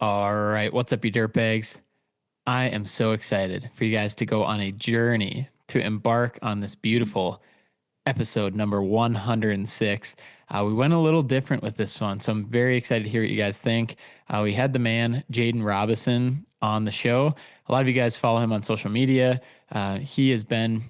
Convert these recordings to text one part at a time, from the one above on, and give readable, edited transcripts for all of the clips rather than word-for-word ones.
All right, what's up, you dirtbags? I am so excited for you guys to go on a journey to embark on this beautiful episode number 106. We went a little different with this one, so I'm very excited to hear what you guys think. We had the man, Jaden Robison, on the show. A lot of you guys follow him on social media. He has been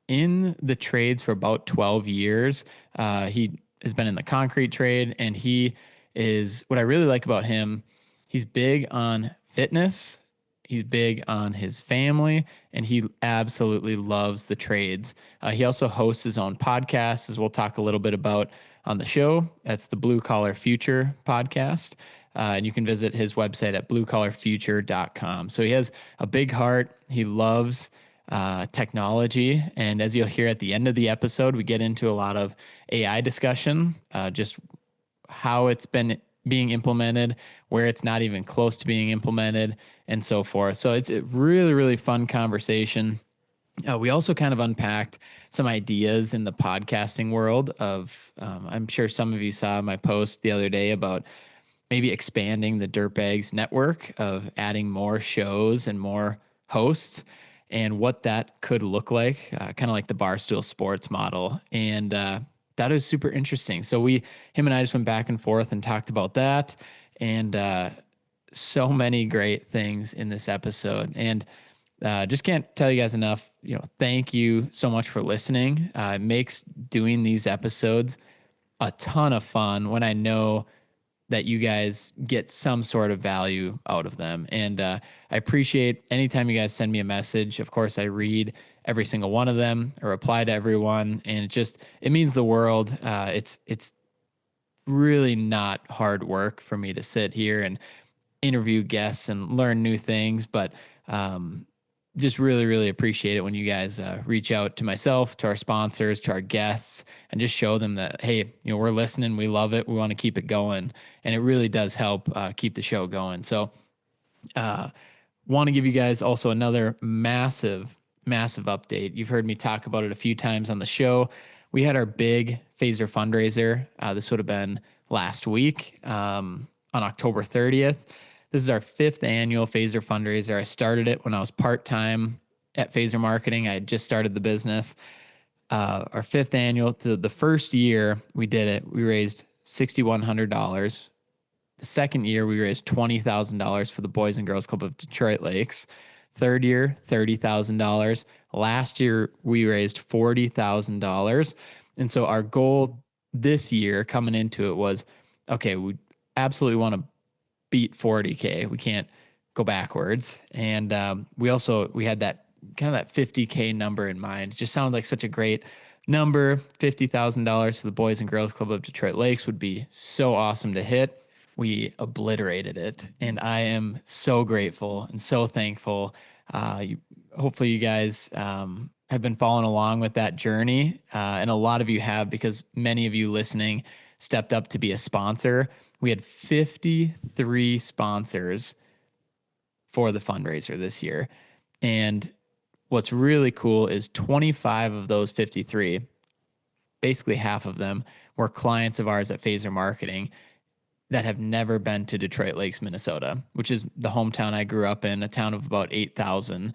in the trades for about 12 years. He has been in the concrete trade, and he is what I really like about him. He's big on fitness, he's big on his family, and he absolutely loves the trades. He also hosts his own podcast, as we'll talk a little bit about on the show. That's the Blue Collar Future podcast. And you can visit his website at bluecollarfuture.com. So he has a big heart. He loves technology. And as you'll hear at the end of the episode, we get into a lot of AI discussion, just how it's been being implemented, where it's not even close to being implemented, and so forth. So it's a really, really fun conversation. We also kind of unpacked some ideas in the podcasting world of, I'm sure some of you saw my post the other day about maybe expanding the Dirtbags network of adding more shows and more hosts and what that could look like, kind of like the Barstool Sports model. And that is super interesting. So him and I just went back and forth and talked about that, and so many great things in this episode. And just can't tell you guys enough. Thank you so much for listening. It makes doing these episodes a ton of fun when I know that you guys get some sort of value out of them. And I appreciate anytime you guys send me a message. Of course, I read every single one of them or reply to everyone. And it means the world. It's really not hard work for me to sit here and interview guests and learn new things, but just really, really appreciate it when you guys reach out to myself, to our sponsors, to our guests, and just show them that, hey, we're listening, we love it, we want to keep it going, and it really does help keep the show going. So, want to give you guys also another massive, massive update. You've heard me talk about it a few times on the show. We had our big phaser fundraiser. This would have been last week on October 30th. This is our 5th annual phaser fundraiser. I started it when I was part-time at Phaser Marketing. I had just started the business. Our 5th annual, the first year we did it, we raised $6,100. The second year, we raised $20,000 for the Boys and Girls Club of Detroit Lakes. Third year, $30,000. Last year, we raised $40,000. And so our goal this year coming into it was, okay, we absolutely want to beat 40K. We can't go backwards. And we had that kind of that 50K number in mind. It just sounded like such a great number. $50,000 to the Boys and Girls Club of Detroit Lakes would be so awesome to hit. We obliterated it. And I am so grateful and so thankful. Hopefully you guys have been following along with that journey. And a lot of you have, because many of you listening stepped up to be a sponsor. We had 53 sponsors for the fundraiser this year. And what's really cool is 25 of those 53, basically half of them, were clients of ours at Phaser Marketing that have never been to Detroit Lakes, Minnesota, which is the hometown I grew up in, a town of about 8,000.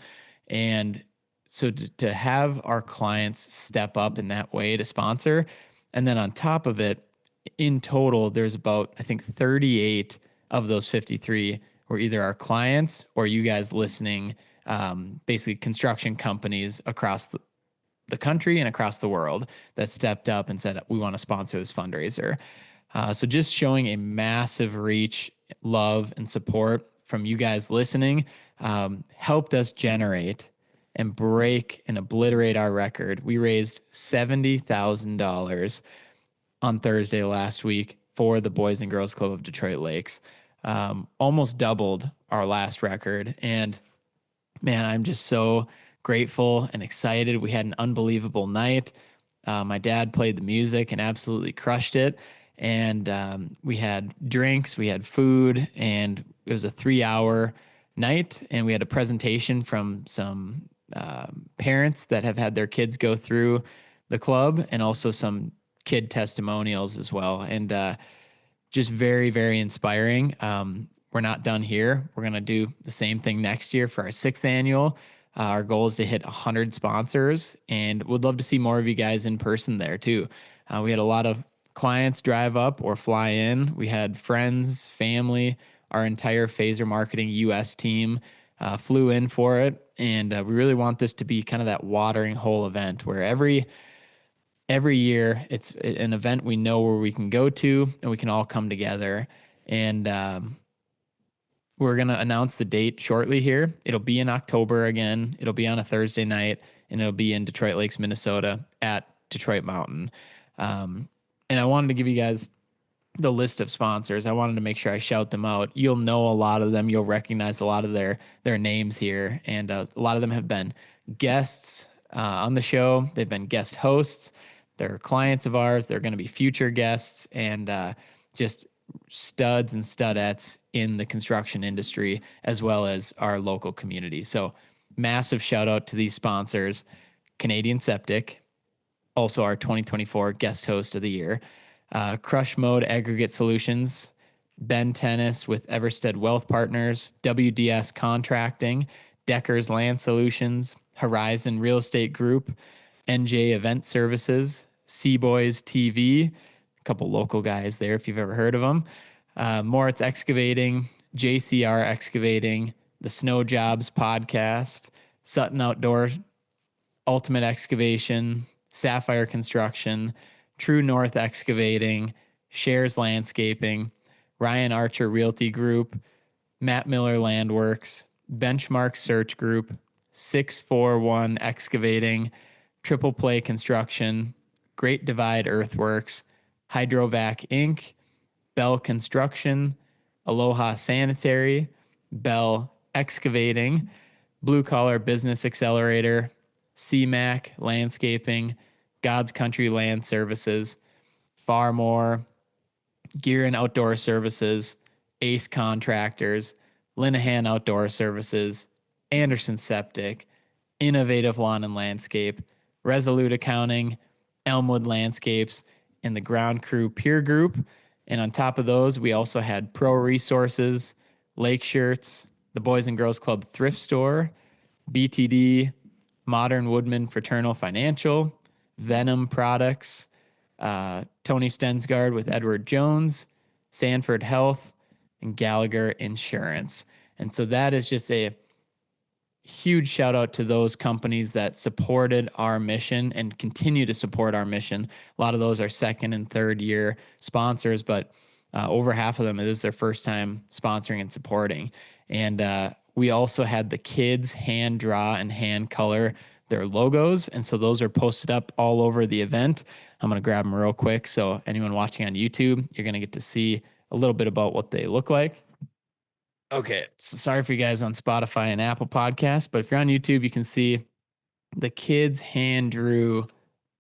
And so to have our clients step up in that way to sponsor, and then on top of it, in total, there's about, I think, 38 of those 53 were either our clients or you guys listening, basically construction companies across the country and across the world that stepped up and said, we want to sponsor this fundraiser. So just showing a massive reach, love, and support from you guys listening helped us generate and break and obliterate our record. We raised $70,000 on Thursday last week for the Boys and Girls Club of Detroit Lakes. Almost doubled our last record. And man, I'm just so grateful and excited. We had an unbelievable night. My dad played the music and absolutely crushed it. And we had drinks, we had food, and it was a 3-hour night. And we had a presentation from some parents that have had their kids go through the club, and also some kid testimonials as well. And just very, very inspiring. We're we're not done here. We're going to do the same thing next year for our 6th annual. Our goal is to hit 100 sponsors, and would love to see more of you guys in person there too. We had a lot of clients drive up or fly in. We had friends, family, our entire Phaser Marketing US team flew in for it. And we really want this to be kind of that watering hole event where every year it's an event we know where we can go to and we can all come together. And we're going to announce the date shortly here. It'll be in October again. It'll be on a Thursday night, and it'll be in Detroit Lakes, Minnesota at Detroit Mountain. And I wanted to give you guys the list of sponsors. I wanted to make sure I shout them out. You'll know a lot of them. You'll recognize a lot of their names here, and a lot of them have been guests on the show. They've been guest hosts. They're clients of ours. They're going to be future guests, and just studs and studettes in the construction industry as well as our local community. So massive shout out to these sponsors: Canadian Septic, also our 2024 guest host of the year, Crush Mode Aggregate Solutions, Ben Tennis with Everstead Wealth Partners, WDS Contracting, Decker's Land Solutions, Horizon Real Estate Group, NJ Event Services, Seaboys TV, a couple local guys there if you've ever heard of them, Moritz Excavating, JCR Excavating, the Snow Jobs Podcast, Sutton Outdoor, Ultimate Excavation, Sapphire Construction, True North Excavating, Shares Landscaping, Ryan Archer Realty Group, Matt Miller Landworks, Benchmark Search Group, 641 Excavating, Triple Play Construction, Great Divide Earthworks, Hydrovac Inc., Bell Construction, Aloha Sanitary, Bell Excavating, Blue Collar Business Accelerator, CMAC Landscaping, God's Country Land Services, Farmore, Gear and Outdoor Services, Ace Contractors, Linehan Outdoor Services, Anderson Septic, Innovative Lawn and Landscape, Resolute Accounting, Elmwood Landscapes, and the Ground Crew Peer Group. And on top of those, we also had Pro Resources, Lake Shirts, the Boys and Girls Club Thrift Store, BTD, Modern Woodman Fraternal Financial, Venom Products, Tony Stensgaard with Edward Jones, Sanford Health, and Gallagher Insurance. And so that is just a huge shout out to those companies that supported our mission and continue to support our mission. A lot of those are 2nd and 3rd year sponsors, but over half of them, it is their first time sponsoring and supporting. And we also had the kids hand draw and hand color their logos. And so those are posted up all over the event. I'm going to grab them real quick. So anyone watching on YouTube, you're going to get to see a little bit about what they look like. Okay. So sorry for you guys on Spotify and Apple Podcasts, but if you're on YouTube, you can see the kids hand drew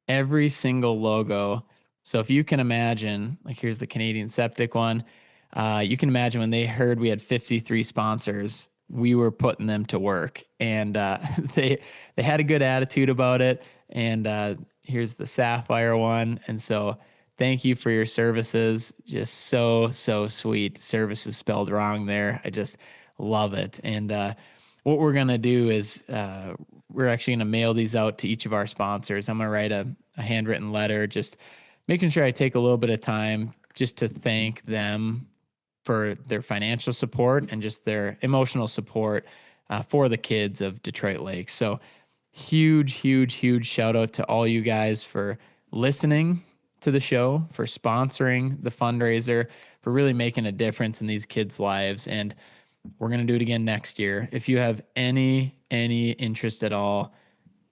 every single logo. So if you can imagine, like here's the Canadian Septic one. You can imagine when they heard we had 53 sponsors, we were putting them to work, and they had a good attitude about it. And here's the Sapphire one. And so thank you for your services. Just so sweet. Services spelled wrong there. I just love it. And what we're going to do is we're actually going to mail these out to each of our sponsors. I'm going to write a handwritten letter, just making sure I take a little bit of time just to thank them for their financial support and just their emotional support for the kids of Detroit Lakes. So huge shout out to all you guys for listening to the show, for sponsoring the fundraiser, for really making a difference in these kids' lives. And we're going to do it again next year. If you have any interest at all,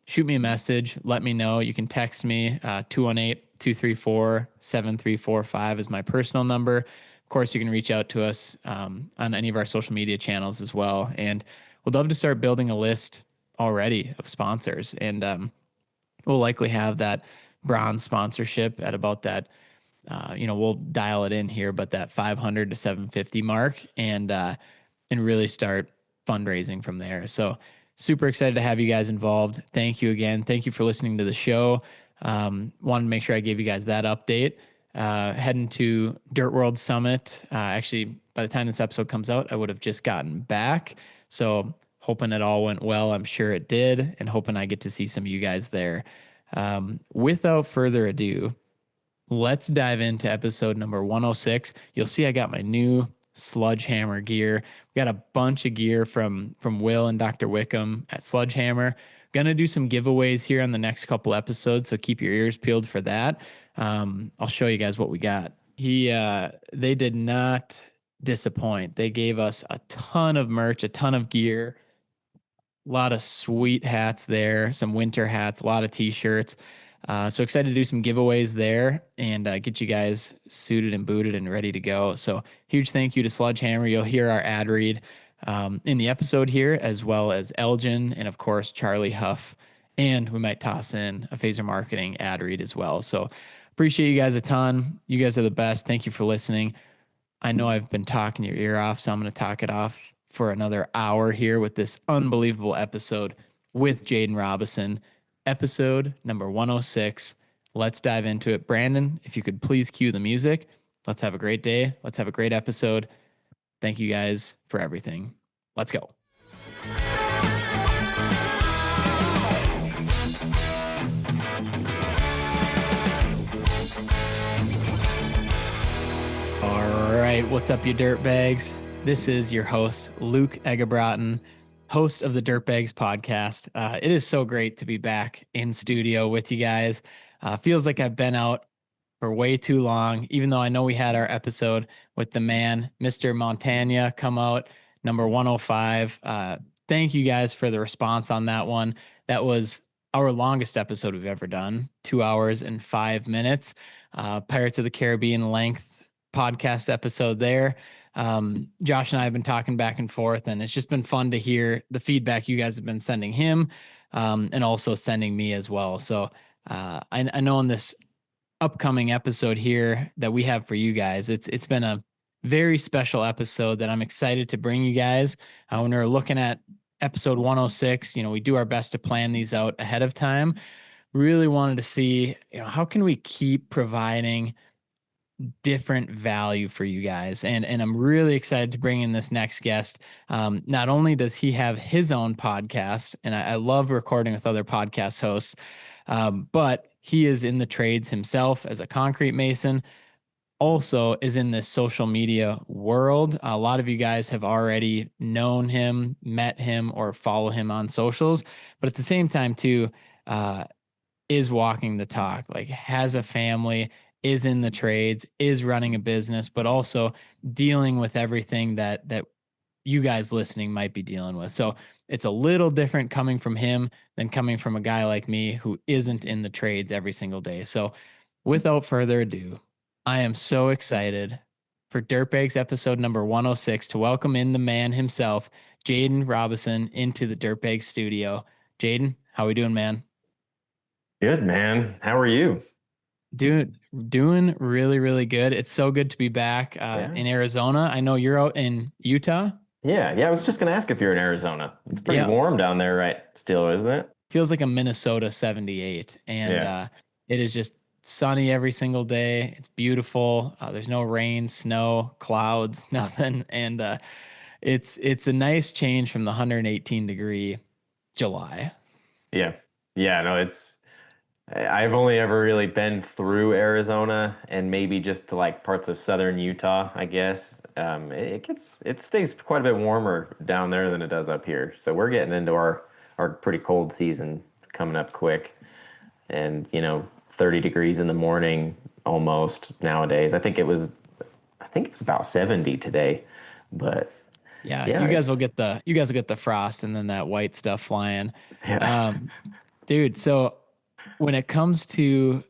shoot me a message. Let me know. You can text me. 218-234-7345 is my personal number. Of course, you can reach out to us on any of our social media channels as well. And we'd love to start building a list already of sponsors. And we'll likely have that bronze sponsorship at about that, we'll dial it in here, but that 500 to 750 mark, and really start fundraising from there. So super excited to have you guys involved. Thank you again. Thank you for listening to the show. Wanted to make sure I gave you guys that update. heading to Dirt World Summit. Actually, by the time this episode comes out, I would have just gotten back. So hoping it all went well. I'm sure it did, and hoping I get to see some of you guys there. Without further ado, let's dive into episode number 106. You'll see I got my new Sledgehammer gear. We got a bunch of gear from Will and Dr. Wickham at Sledgehammer. Gonna do some giveaways here on the next couple episodes, so keep your ears peeled for that. I'll show you guys what we got. They did not disappoint. They gave us a ton of merch, a ton of gear, a lot of sweet hats there, some winter hats, a lot of t-shirts. So excited to do some giveaways there and get you guys suited and booted and ready to go. So huge thank you to Sledgehammer. You'll hear our ad read in the episode here, as well as Eljen and of course Charlie Huff. And we might toss in a Phaser Marketing ad read as well. So appreciate you guys a ton. You guys are the best. Thank you for listening. I know I've been talking your ear off, so I'm going to talk it off for another hour here with this unbelievable episode with Jaden Robison, episode number 106. Let's dive into it. Brandon, if you could please cue the music. Let's have a great day. Let's have a great episode. Thank you guys for everything. Let's go. All right, what's up, you dirtbags? This is your host, Luke Eggebraaten, host of the Dirtbags podcast. It is so great to be back in studio with you guys. Feels like I've been out for way too long, even though I know we had our episode with the man, Mr. Montana, come out, number 105. Thank you guys for the response on that one. That was our longest episode we've ever done, 2 hours and 5 minutes. Pirates of the Caribbean length podcast episode there. Josh and I have been talking back and forth, and it's just been fun to hear the feedback you guys have been sending him, and also sending me as well. So I know in this upcoming episode here that we have for you guys, it's been a very special episode that I'm excited to bring you guys. When we're looking at episode 106, we do our best to plan these out ahead of time. Really wanted to see, how can we keep providing different value for you guys, and I'm really excited to bring in this next guest. Not only does he have his own podcast, and I love recording with other podcast hosts, but he is in the trades himself as a concrete mason, also is in this social media world. A lot of you guys have already known him, met him, or follow him on socials, but at the same time too, is walking the talk, like has a family, is in the trades, is running a business, but also dealing with everything that you guys listening might be dealing with. So it's a little different coming from him than coming from a guy like me who isn't in the trades every single day. So without further ado, I am so excited for Dirtbags episode number 106 to welcome in the man himself, Jaden Robison, into the Dirtbags studio. Jaden, how we doing, man? Good, man. How are you? Doing really, really good. It's so good to be back in Arizona. I know you're out in Utah. Yeah. I was just gonna ask if you're in Arizona. It's pretty warm down there, right? Still, isn't it? Feels like a Minnesota 78, and it is just sunny every single day. It's beautiful. There's no rain, snow, clouds, nothing, and it's a nice change from the 118-degree July. Yeah. No, I've only ever really been through Arizona and maybe just to like parts of southern Utah, I guess. It stays quite a bit warmer down there than it does up here. So we're getting into our pretty cold season coming up quick. And 30 degrees in the morning almost nowadays. I think it was about 70 today. But yeah, you guys will get the frost and then that white stuff flying. Yeah. Dude, so when it comes to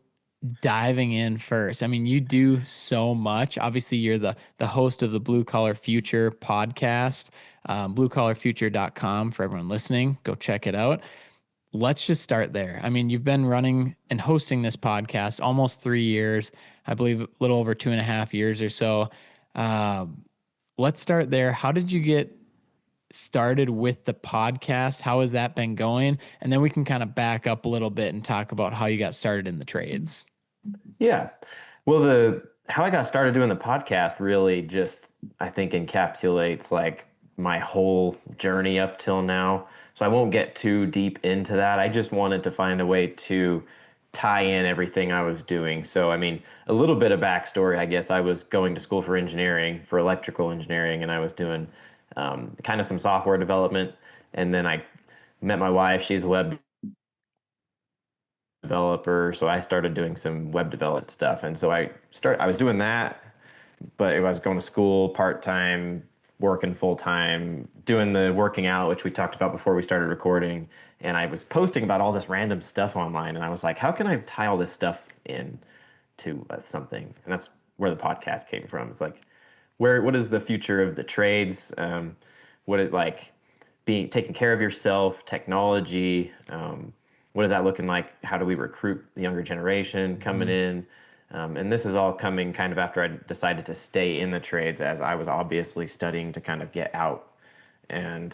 diving in first, I mean, you do so much. Obviously, you're the host of the Blue Collar Future podcast, bluecollarfuture.com for everyone listening. Go check it out. Let's just start there. I mean, you've been running and hosting this podcast almost 3 years, I believe a little over 2.5 years or so. Let's start there. How did you get started with the podcast? How has that been going? And then we can kind of back up a little bit and talk about how you got started in the trades. Yeah. Well, the how I got started doing the podcast really just I think encapsulates like my whole journey up till now. So I won't get too deep into that. I just wanted to find a way to tie in everything I was doing. So I mean, a little bit of backstory, I guess I was going to school for engineering, for electrical engineering, and I was doing kind of some software development. And then I met my wife. She's a web developer, so I started doing some web development stuff. And so I was doing that, but I was going to school part-time, working full-time, doing the working out, which we talked about before we started recording. And I was posting about all this random stuff online, and I was like, how can I tie all this stuff in to something? And that's where the podcast came from. It's like, what is the future of the trades? What it like being taking care of yourself, technology. What is that looking like? How do we recruit the younger generation coming Mhm. in? And this is all coming kind of after I decided to stay in the trades, as I was obviously studying to kind of get out. And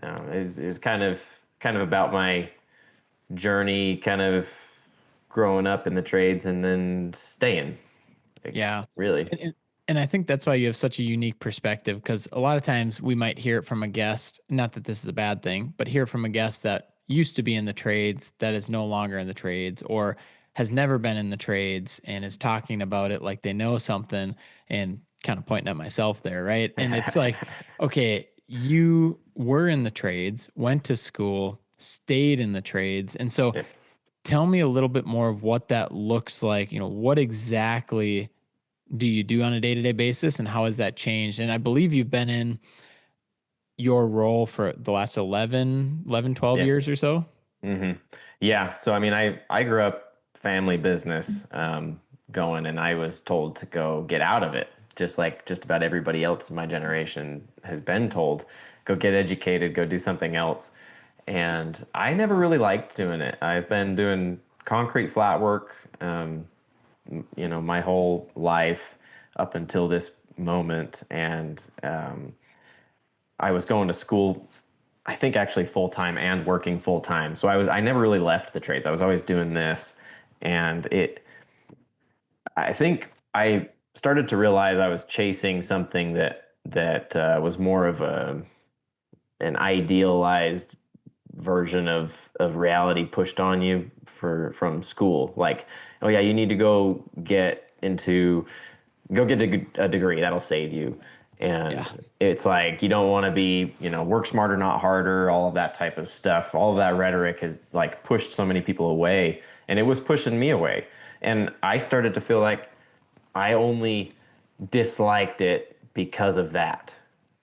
it's kind of about my journey, kind of growing up in the trades and then staying, like, Yeah. really. And I think that's why you have such a unique perspective, because a lot of times we might hear it from a guest, not that this is a bad thing, but hear from a guest that used to be in the trades that is no longer in the trades, or has never been in the trades and is talking about it like they know something, and kind of pointing at myself there, right? And it's like, okay, you were in the trades, went to school, stayed in the trades. And so Yeah. tell me a little bit more of what that looks like. What exactly do you do on a day-to-day basis, and how has that changed? And I believe you've been in your role for the last 12 Yeah. years or so. hmm Yeah. So I mean, I grew up family business going, and I was told to go get out of it, just like just about everybody else in my generation has been told, go get educated, go do something else. And I never really liked doing it. I've been doing concrete flat work, my whole life up until this moment, and I was going to school, I think actually full time and working full time. So I never really left the trades. I was always doing this, and I think I started to realize I was chasing something that was more of an idealized version of reality pushed on you from school. Like, oh yeah, you need to go get a degree that'll save you. Yeah. And it's like you don't want to be, work smarter, not harder, all of that type of stuff. All of that rhetoric has like pushed so many people away, and it was pushing me away. And I started to feel like I only disliked it because of that.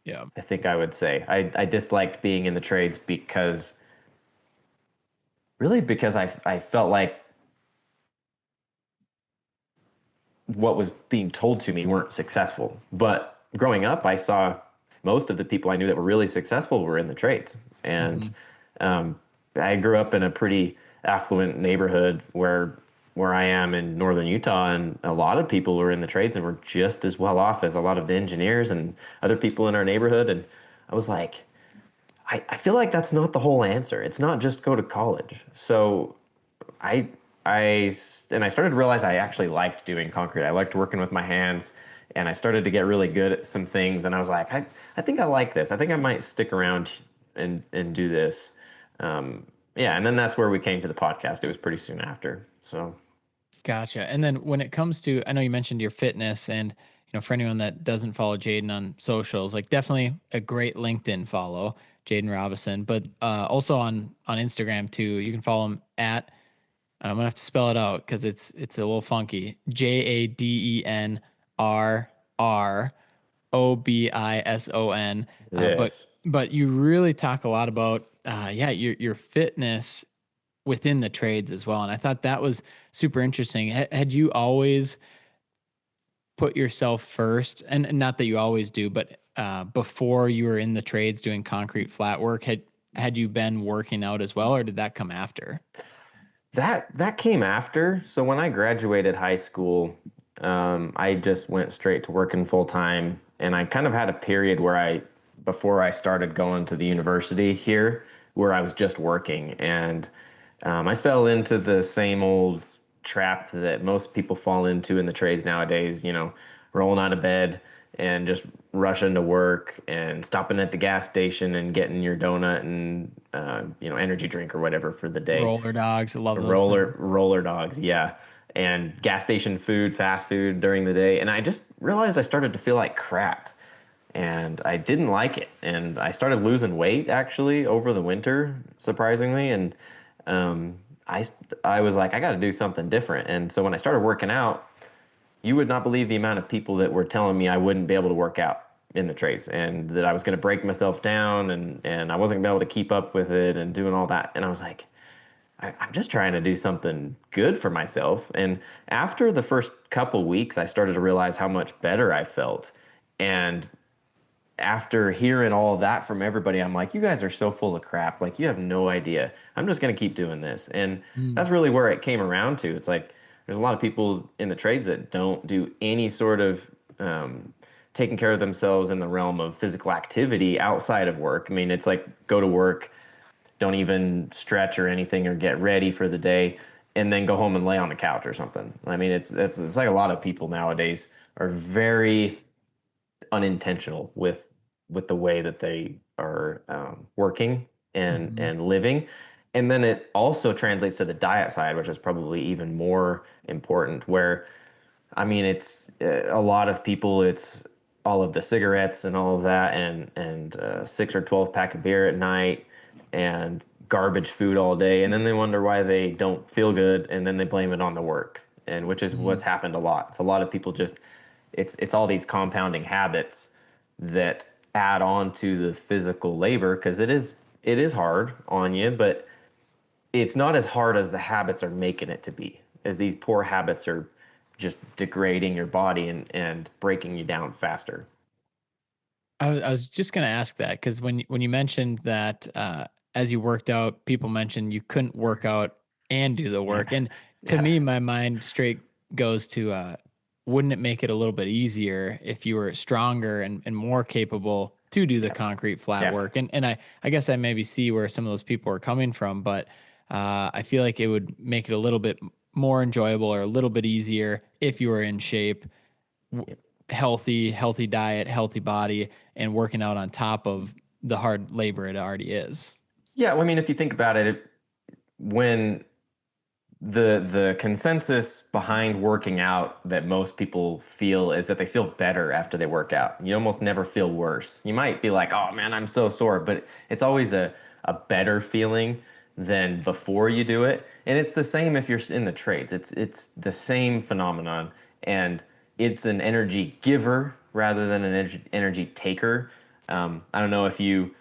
Yeah. I think I would say I disliked being in the trades because I felt like what was being told to me weren't successful. But growing up, I saw most of the people I knew that were really successful were in the trades. And Mhm. um, I grew up in a pretty affluent neighborhood where I am in northern Utah, and a lot of people were in the trades and were just as well off as a lot of the engineers and other people in our neighborhood. And I was like, I feel like that's not the whole answer. It's not just go to college. So I I started to realize I actually liked doing concrete. I liked working with my hands, and I started to get really good at some things. And I was like, I think I like this. I think I might stick around and do this. Um, yeah, and then that's where we came to the podcast. It was pretty soon after. So Gotcha. And then when it comes to, I know you mentioned your fitness, and for anyone that doesn't follow Jaden on socials, like definitely a great LinkedIn follow, Jaden Robison, but also on Instagram too. You can follow him at, I'm gonna have to spell it out because it's a little funky. JADENRROBISON. But yes. you really talk a lot about yeah, your fitness within the trades as well. And I thought that was super interesting. Had you always put yourself first, and not that you always do, but before you were in the trades doing concrete flat work, had you been working out as well, or did that come after? That came after. So when I graduated high school, I just went straight to working full time, and I kind of had a period where before I started going to the university here, where I was just working, and I fell into the same old trap that most people fall into in the trades nowadays, rolling out of bed and just rushing to work and stopping at the gas station and getting your donut and energy drink or whatever for the day. Roller dogs. I love those Roller things. roller dogs, yeah. And gas station food, fast food during the day. And I just realized I started to feel like crap. And I didn't like it. And I started losing weight actually over the winter, surprisingly. And um, I, I was like, I got to do something different. And so when I started working out, you would not believe the amount of people that were telling me I wouldn't be able to work out in the trades and that I was going to break myself down and I wasn't going to be able to keep up with it and doing all that. And I was like, I'm just trying to do something good for myself. And after the first couple weeks, I started to realize how much better I felt. And after hearing all of that from everybody, I'm like, you guys are so full of crap. Like, you have no idea. I'm just going to keep doing this. And Mm. that's really where it came around to. It's like, there's a lot of people in the trades that don't do any sort of taking care of themselves in the realm of physical activity outside of work. I mean, it's like go to work, don't even stretch or anything or get ready for the day, and then go home and lay on the couch or something. I mean, it's like a lot of people nowadays are very unintentional with the way that they are working Hmm. and living. And then it also translates to the diet side, which is probably even more important, where I mean, it's a lot of people. It's all of the cigarettes and all of that, and 6 or 12 pack of beer at night, and garbage food all day, and then they wonder why they don't feel good, and then they blame it on the work, and which is Mm. what's happened a lot. It's a lot of people just it's all these compounding habits that add on to the physical labor because it is hard on you, but it's not as hard as the habits are making it to be, as these poor habits are just degrading your body and breaking you down faster. I was just going to ask that because when you mentioned that as you worked out, people mentioned you couldn't work out and do the Yeah. work, and to Yeah. me, my mind straight goes to wouldn't it make it a little bit easier if you were stronger and more capable to do the Yeah. concrete flat Yeah. work? And I guess I maybe see where some of those people are coming from, but I feel like it would make it a little bit more enjoyable or a little bit easier if you were in shape, Yeah. healthy diet, healthy body, and working out on top of the hard labor it already is. Yeah, well, I mean, if you think about it, when the consensus behind working out that most people feel is that they feel better after they work out. You almost never feel worse. You might be like, "Oh man, I'm so sore," but it's always a better feeling than before you do it. And it's the same if you're in the trades. It's the same phenomenon, and it's an energy giver rather than an energy taker. I don't know if you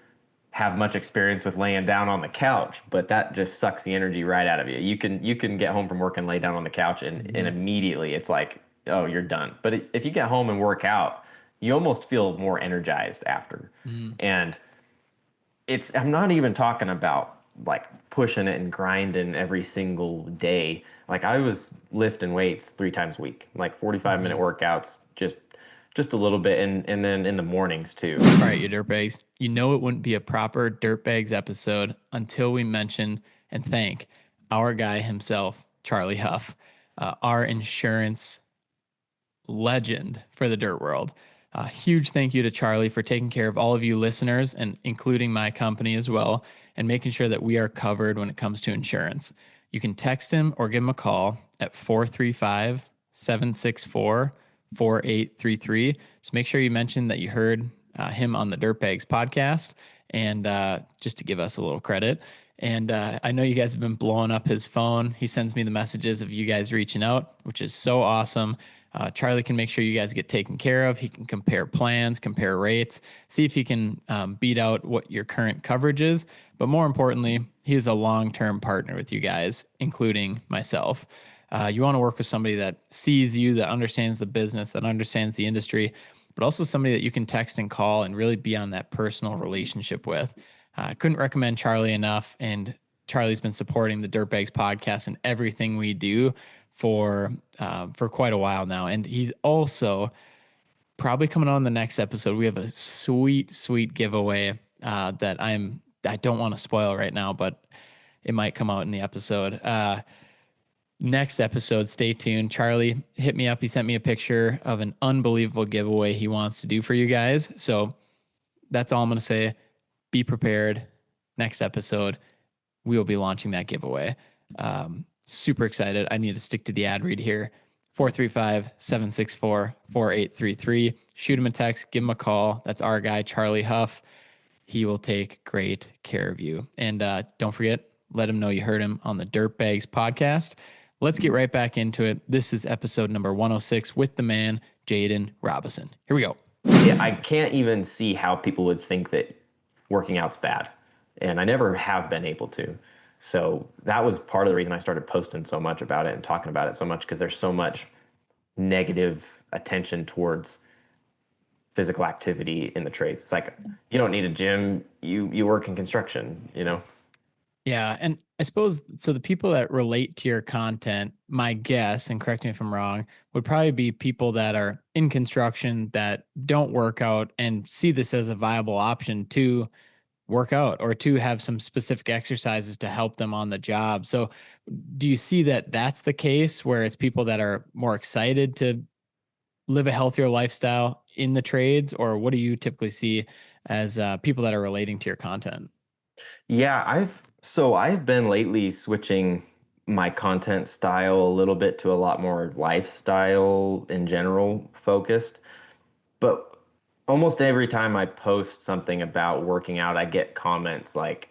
have much experience with laying down on the couch, but that just sucks the energy right out of you. You can get home from work and lay down on the couch and Mm-hmm. immediately it's like, oh, you're done. But if you get home and work out, you almost feel more energized after. Mm. And I'm not even talking about like pushing it and grinding every single day. Like I was lifting weights 3 times a week, like 45-minute Mm-hmm. workouts, just a little bit and then in the mornings too. All right, you dirtbags. You know it wouldn't be a proper dirtbags episode until we mention and thank our guy himself, Charlie Huff, our insurance legend for the dirt world. Huge thank you to Charlie for taking care of all of you listeners and including my company as well, and making sure that we are covered when it comes to insurance. You can text him or give him a call at 435 764 4833. Just make sure you mention that you heard him on the Dirtbags podcast, and just to give us a little credit. And I know you guys have been blowing up his phone. He sends me the messages of you guys reaching out, which is so awesome. Charlie can make sure you guys get taken care of. He can compare plans, compare rates, see if he can beat out what your current coverage is. But more importantly, he is a long term partner with you guys, including myself. You want to work with somebody that sees you, that understands the business, that understands the industry, but also somebody that you can text and call and really be on that personal relationship with. I couldn't recommend Charlie enough. And Charlie's been supporting the Dirtbags podcast and everything we do for quite a while now. And he's also probably coming on the next episode. We have a sweet giveaway that I don't want to spoil right now, but it might come out in the episode. Next episode, stay tuned. Charlie hit me up. He sent me a picture of an unbelievable giveaway he wants to do for you guys. So that's all I'm going to say. Be prepared. Next episode, we will be launching that giveaway. Super excited. I need to stick to the ad read here. 435-764-4833. Shoot him a text, give him a call. That's our guy, Charlie Huff. He will take great care of you. And don't forget, let him know you heard him on the Dirtbags podcast. Let's get right back into it. This is episode number 106 with the man, Jaden Robison. Here we go. Yeah, I can't even see how people would think that working out's bad. And I never have been able to. So that was part of the reason I started posting so much about it and talking about it so much, because there's so much negative attention towards physical activity in the trades. It's like, you don't need a gym, you work in construction, you know? Yeah. And I suppose so the people that relate to your content, my guess, and correct me if I'm wrong, would probably be people that are in construction that don't work out and see this as a viable option to work out or to have some specific exercises to help them on the job. So do you see that that's the case where it's people that are more excited to live a healthier lifestyle in the trades, or what do you typically see as people that are relating to your content? Yeah, I've been lately switching my content style a little bit to a lot more lifestyle in general focused. But almost every time I post something about working out, I get comments like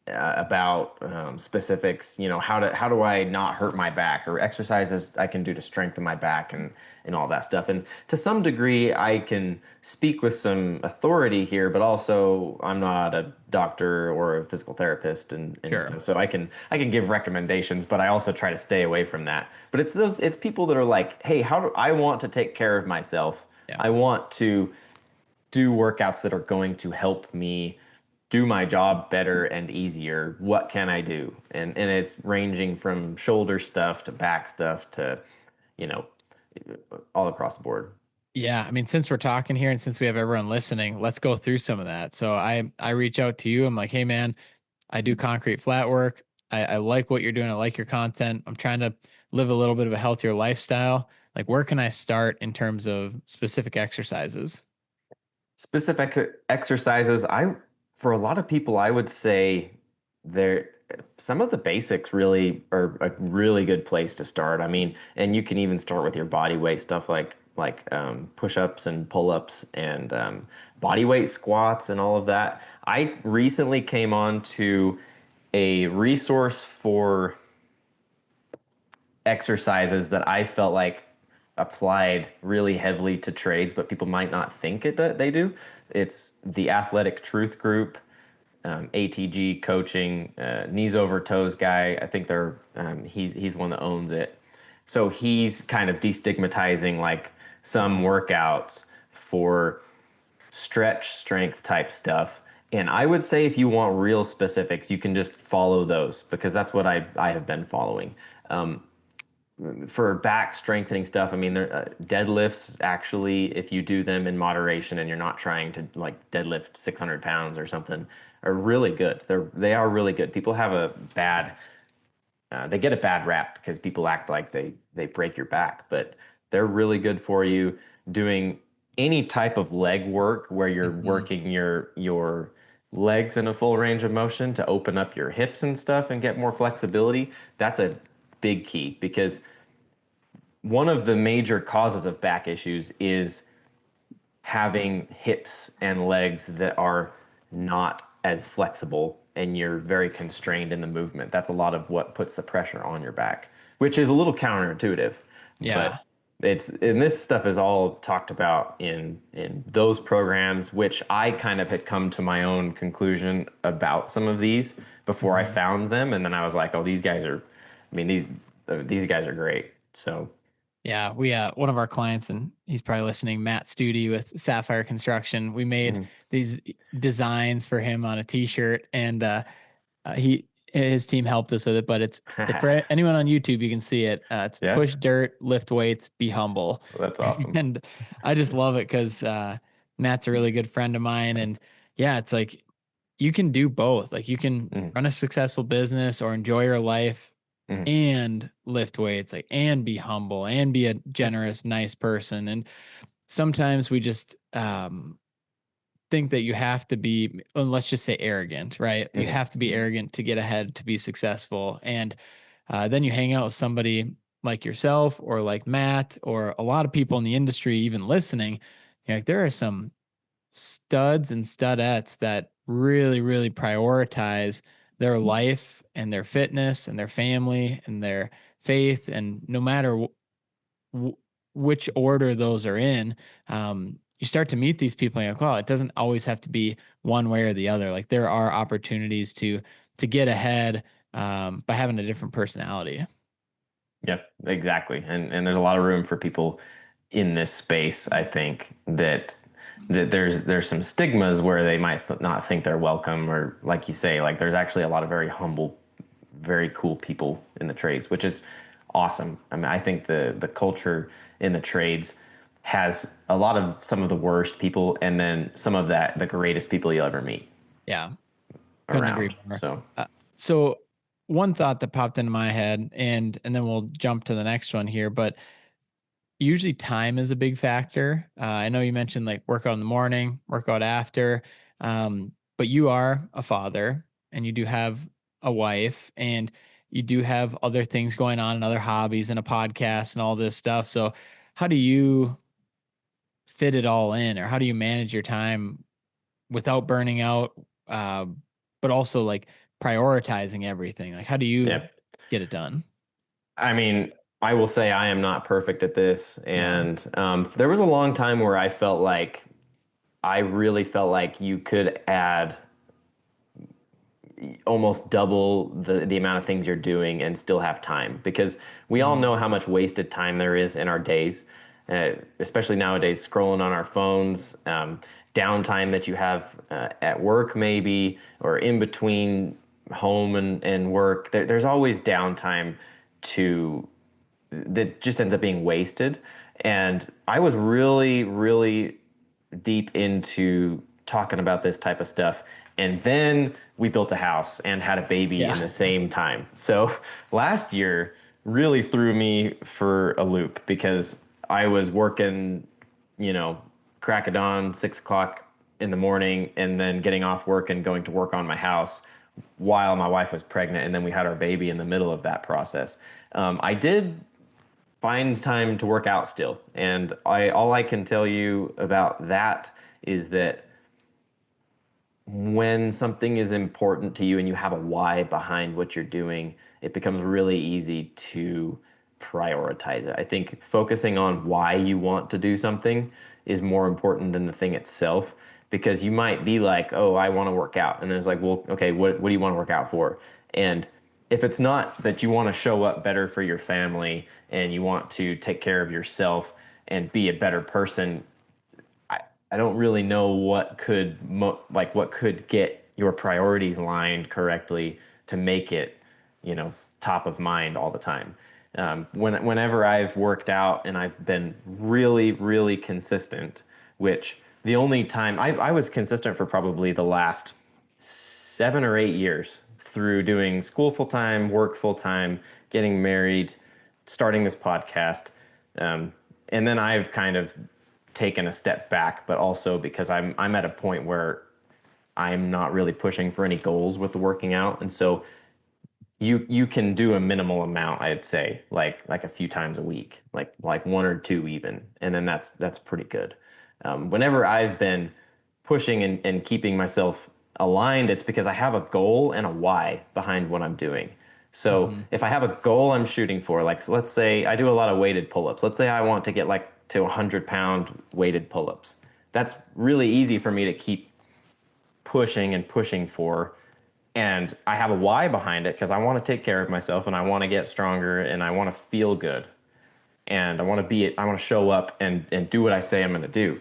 about specifics. You know, how do I not hurt my back, or exercises I can do to strengthen my back, and all that stuff. And to some degree, I can speak with some authority here, but also I'm not a doctor or a physical therapist, and Sure. stuff. So I can give recommendations, but I also try to stay away from that. But it's people that are like, hey, how do I want to take care of myself? Yeah. I want to do workouts that are going to help me do my job better and easier. What can I do? And it's ranging from shoulder stuff to back stuff to, you know, all across the board. Yeah, I mean, since we're talking here and since we have everyone listening, let's go through some of that. So I reach out to you. I'm like, hey man, I do concrete flat work. I like what you're doing. I like your content. I'm trying to live a little bit of a healthier lifestyle. Like, where can I start in terms of specific exercises? Specific exercises, for a lot of people, I would say there some of the basics really are a really good place to start. I mean, and you can even start with your body weight stuff like push-ups and pull-ups and body weight squats and all of that. I recently came on to a resource for exercises that I felt like applied really heavily to trades, but people might not think they do. It's the Athletic Truth Group, ATG coaching, knees over toes guy. I think he's the one that owns it. So he's kind of destigmatizing like some workouts for stretch strength type stuff. And I would say if you want real specifics, you can just follow those, because that's what I have been following. Um, for back strengthening stuff, I mean, deadlifts actually, if you do them in moderation and you're not trying to like deadlift 600 pounds or something, are really good. They are really good. People have a bad they get a bad rap because people act like they break your back, but they're really good for you doing any type of leg work where you're Hmm. working your legs in a full range of motion to open up your hips and stuff and get more flexibility. That's a big key, because one of the major causes of back issues is having hips and legs that are not as flexible, and you're very constrained in the movement. That's a lot of what puts the pressure on your back, which is a little counterintuitive. Yeah. But and this stuff is all talked about in those programs, which I kind of had come to my own conclusion about some of these before I Mhm. found them, and then I was like, oh, these guys are, I mean, these guys are great. So Yeah, we one of our clients, and he's probably listening, Matt Studi with Sapphire Construction. We made mhm. these designs for him on a t-shirt, and he his team helped us with it. But it's for anyone on YouTube, you can see it. It's Yeah, push dirt, lift weights, be humble, that's awesome. and I just love it because Matt's a really good friend of mine, and yeah, it's like you can do both. Like you can Mhm. run a successful business or enjoy your life Mhm. and lift weights, like, and be humble and be a generous, nice person. And sometimes we just think that you have to be, let's just say arrogant, right? You Mhm. have to be arrogant to get ahead, to be successful. And then you hang out with somebody like yourself or like Matt or a lot of people in the industry, even listening. You're like, there are some studs and studettes that really, really prioritize their life and their fitness and their family and their faith. And no matter w- which order those are in, you start to meet these people and you're like, well, it doesn't always have to be one way or the other. Like there are opportunities to get ahead by having a different personality. Yep, exactly. And there's a lot of room for people in this space, I think, that there's some stigmas where they might not think they're welcome, or like you say, like there's actually a lot of very humble, very cool people in the trades, which is awesome. I mean, I think the culture in the trades has a lot of some of the worst people and then some of that the greatest people you'll ever meet Yeah, couldn't agree around. more. So, So one thought that popped into my head, and then we'll jump to the next one here, but usually time is a big factor. I know you mentioned like workout in the morning, workout after, but you are a father and you do have a wife and you do have other things going on and other hobbies and a podcast and all this stuff. So how do you fit it all in, or how do you manage your time without burning out, uh, but also like prioritizing everything? Like how do you yeah. get it done? I mean, I will say I am not perfect at this, Yeah. and there was a long time where I really felt like you could add almost double the amount of things you're doing and still have time, because we all Mhm. know how much wasted time there is in our days, especially nowadays scrolling on our phones, downtime that you have at work maybe, or in between home and work. There's always downtime to that just ends up being wasted. And I was really, really deep into talking about this type of stuff. And then we built a house and had a baby in Yeah. the same time. So last year really threw me for a loop because I was working, you know, crack of dawn, 6 o'clock in the morning, and then getting off work and going to work on my house while my wife was pregnant. And then we had our baby in the middle of that process. I did find time to work out still. And all I can tell you about that is that when something is important to you and you have a why behind what you're doing, it becomes really easy to prioritize it. I think focusing on why you want to do something is more important than the thing itself, because you might be like, oh, I want to work out. And then it's like, well, okay, what do you want to work out for? And if it's not that you want to show up better for your family and you want to take care of yourself and be a better person, I, I don't really know what could what could get your priorities lined correctly to make it, you know, top of mind all the time. Whenever I've worked out and I've been really, really consistent, which the only time I was consistent for probably the last 7 or 8 years through doing school full time, work full time, getting married, starting this podcast. Um, and then I've kind of taken a step back, but also because I'm at a point where I'm not really pushing for any goals with the working out. And so you can do a minimal amount, I'd say, like a few times a week, like one or two even, and then that's pretty good. Whenever I've been pushing and keeping myself aligned, it's because I have a goal and a why behind what I'm doing. So Hmm. if I have a goal I'm shooting for, like so let's say I do a lot of weighted pull-ups. Let's say I want to get like to 100-pound weighted pull-ups. That's really easy for me to keep pushing and pushing for, and I have a why behind it because I want to take care of myself and I want to get stronger and I want to feel good and I want to show up and do what I say I'm going to do.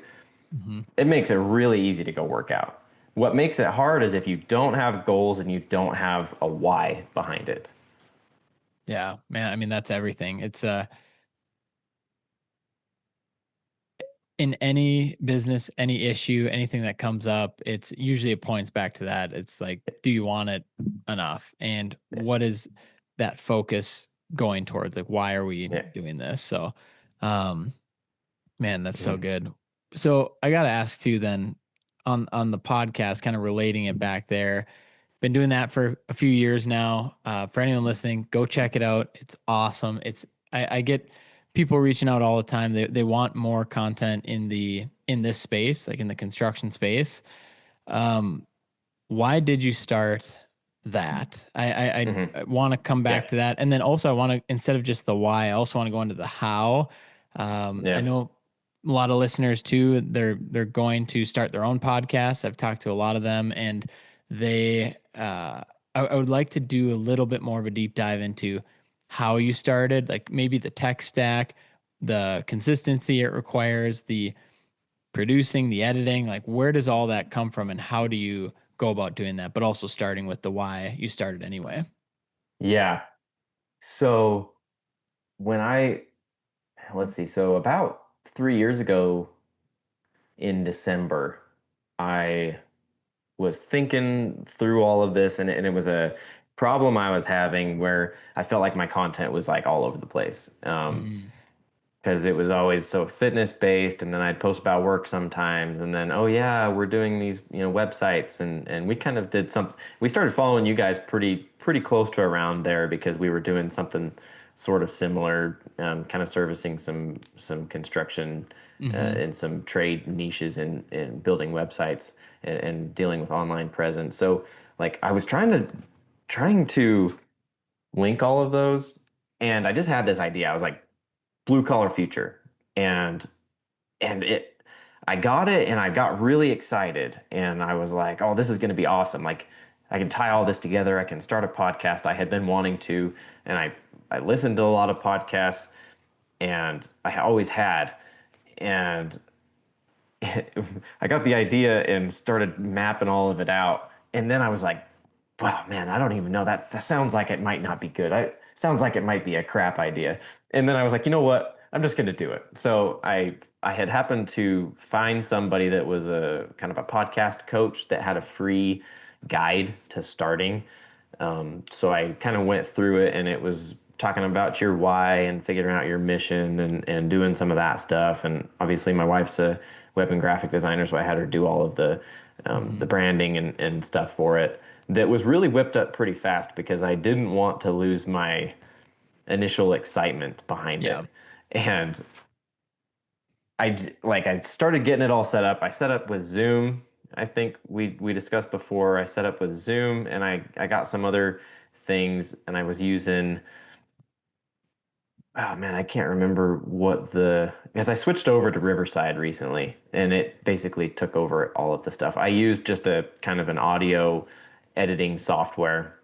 Hmm. It makes it really easy to go work out. What makes it hard is if you don't have goals and you don't have a why behind it. Yeah, man. I mean, that's everything. It's in any business, any issue, anything that comes up, it's usually it points back to that. It's like, do you want it enough? And what is that focus going towards like, why are we Yeah. doing this? So, um, man, that's so Mhm. good. So I got to ask too, then on the podcast, kind of relating it back there, been doing that for a few years now. For anyone listening, go check it out. It's awesome. I get people reaching out all the time. They want more content in this space, like in the construction space. Um, why did you start that? Mhm. I want to come Yeah. back to that, and then also I want to, instead of just the why, I also want to go into the how. I Yeah. know a lot of listeners too. They're going to start their own podcasts. I've talked to a lot of them, and they. I would like to do a little bit more of a deep dive into how you started, like maybe the tech stack, the consistency it requires, the producing, the editing, like where does all that come from and how do you go about doing that? But also starting with the why you started anyway. Yeah. So when I, let's see, so about 3 years ago in December, I was thinking through all of this, and it was a problem I was having where I felt like my content was like all over the place. Mm-hmm. Because it was always so fitness based, and then I'd post about work sometimes, and then, oh yeah, we're doing these, websites, and we kind of did some. We started following you guys pretty close to around there because we were doing something sort of similar, kind of servicing some construction Mm-hmm. and some trade niches in building websites and dealing with online presence. So like I was trying to link all of those, and I just had this idea. I was like, blue collar future, and it I got it, and I got really excited, and I was like, oh, this is going to be awesome. Like I can tie all this together. I can start a podcast. I had been wanting to, and I listened to a lot of podcasts, and I always had, and I got the idea and started mapping all of it out. And then I was like, wow, man, I don't even know that. That sounds like it might not be good. Sounds like it might be a crap idea. And then I was like, you know what? I'm just going to do it. So I had happened to find somebody that was a kind of a podcast coach that had a free guide to starting. So I kind of went through it, and it was talking about your why and figuring out your mission and doing some of that stuff. And obviously, my wife's a web and graphic designer, so I had her do all of Mm-hmm. the branding and stuff for it. That was really whipped up pretty fast because I didn't want to lose my initial excitement behind Yeah. it. And I started getting it all set up. I set up with Zoom. I think we discussed before. I set up with Zoom, and I got some other things, and I was using, oh man, I can't remember what because I switched over to Riverside recently, and it basically took over all of the stuff. I used just a kind of an audio editing software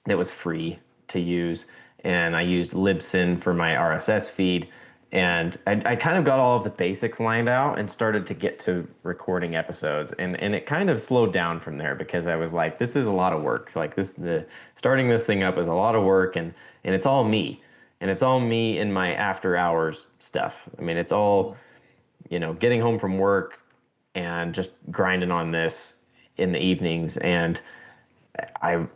that was free to use, and I used Libsyn for my RSS feed, and I kind of got all of the basics lined out and started to get to recording episodes, and it kind of slowed down from there because I was like, this is a lot of work. Like the starting this thing up is a lot of work, and it's all me, and it's all me in my after hours stuff. I mean, it's all, getting home from work and just grinding on this in the evenings, and I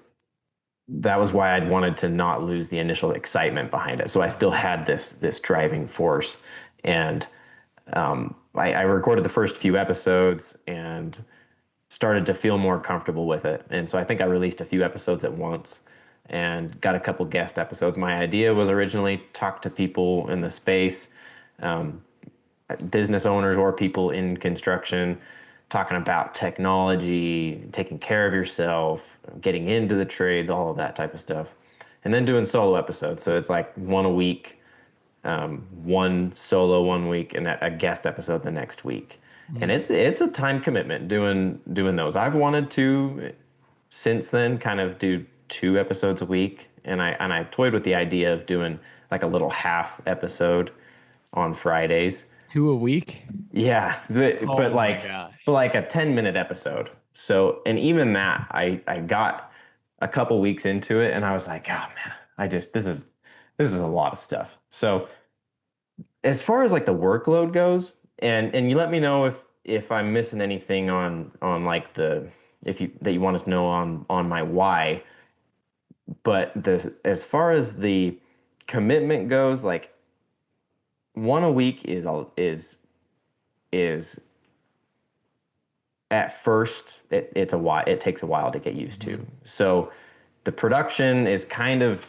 that was why I'd wanted to not lose the initial excitement behind it. So I still had this driving force, and I recorded the first few episodes and started to feel more comfortable with it. And so I think I released a few episodes at once and got a couple guest episodes. My idea was originally talk to people in the space, um, business owners or people in construction, talking about technology, taking care of yourself, getting into the trades, all of that type of stuff. And then doing solo episodes. So it's like one a week, one solo one week, and a guest episode the next week. And Mm-hmm. it's a time commitment doing those. I've wanted to since then kind of do 2 episodes a week, and I toyed with the idea of doing like a little half episode on Fridays. 2 a week. Yeah, but Oh my like gosh. but like a 10-minute episode. So, and even that, I got a couple weeks into it, and I was like, oh man, this is a lot of stuff. So, as far as like the workload goes, and you let me know if I'm missing anything on like the if you that you wanted to know on my why. But as far as the commitment goes, like one a week is at first it's a while, it takes a while to get used Mhm. to. So the production is kind of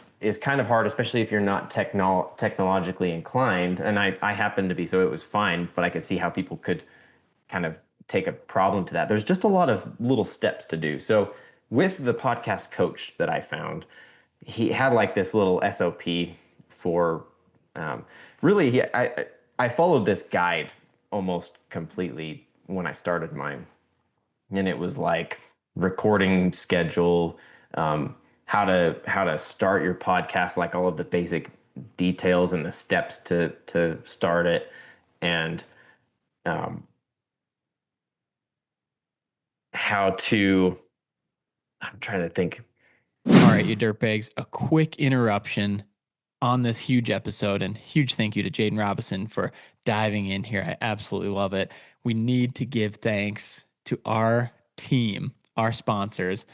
hard, especially if you're not technologically inclined. And I happen to be, so it was fine, but I could see how people could kind of take a problem to that. There's just a lot of little steps to do. So with the podcast coach that I found, he had like this little SOP for um, really I followed this guide almost completely when I started mine, and it was like recording schedule, um, how to start your podcast, like all of the basic details and the steps to start it, and um, how to. I'm trying to think. All right, you dirtbags, a quick interruption on this huge episode, and huge thank you to Jaden Robison for diving in here. I absolutely love it. We need to give thanks to our team, our sponsors,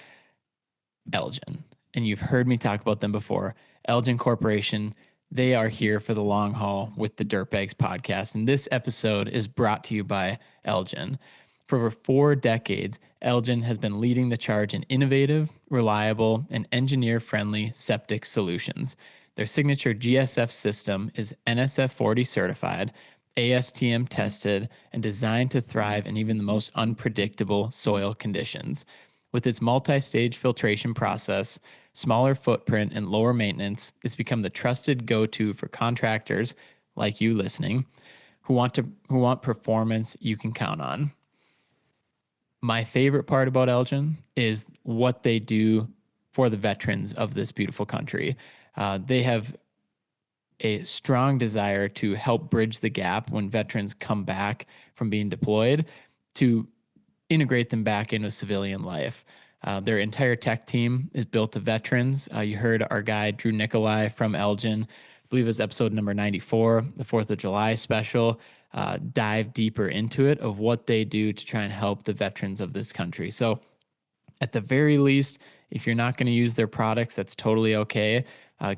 Eljen. And you've heard me talk about them before. Eljen Corporation, they are here for the long haul with the Dirtbags podcast. And this episode is brought to you by Eljen. For over 4 decades, Eljen has been leading the charge in innovative, reliable, and engineer friendly septic solutions. Their signature GSF system is NSF 40 certified, ASTM tested, and designed to thrive in even the most unpredictable soil conditions. With its multi-stage filtration process, smaller footprint, and lower maintenance, it's become the trusted go-to for contractors like you listening who want performance you can count on. My favorite part about Elgin is what they do for the veterans of this beautiful country. They have a strong desire to help bridge the gap when veterans come back from being deployed to integrate them back into civilian life. Their entire tech team is built of veterans. You heard our guy, Drew Nikolai from Elgin, I believe it was episode number 94, the 4th of July special, dive deeper into it of what they do to try and help the veterans of this country. So at the very least, if you're not going to use their products, that's totally okay.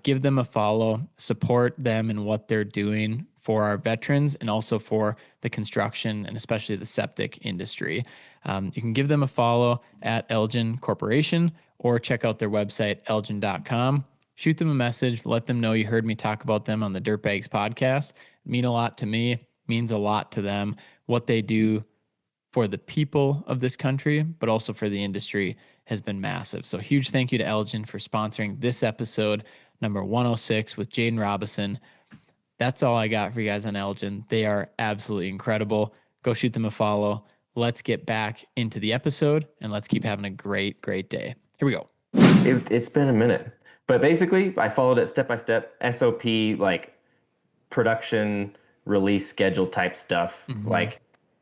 Give them a follow, support them in what they're doing for our veterans and also for the construction and especially the septic industry. You can give them a follow at Elgin Corporation or check out their website, elgin.com. Shoot them a message, let them know you heard me talk about them on the Dirtbags podcast. Mean a lot to me, means a lot to them. What they do for the people of this country, but also for the industry has been massive. So huge thank you to Elgin for sponsoring this episode, number 106 with Jaden Robison. That's all I got for you guys on Elgin. They are absolutely incredible. Go shoot them a follow. Let's get back into the episode and let's keep having a great, great day. Here we go. It's been a minute, but basically, I followed it step by step, SOP, like production release schedule type stuff. Mm-hmm. Like,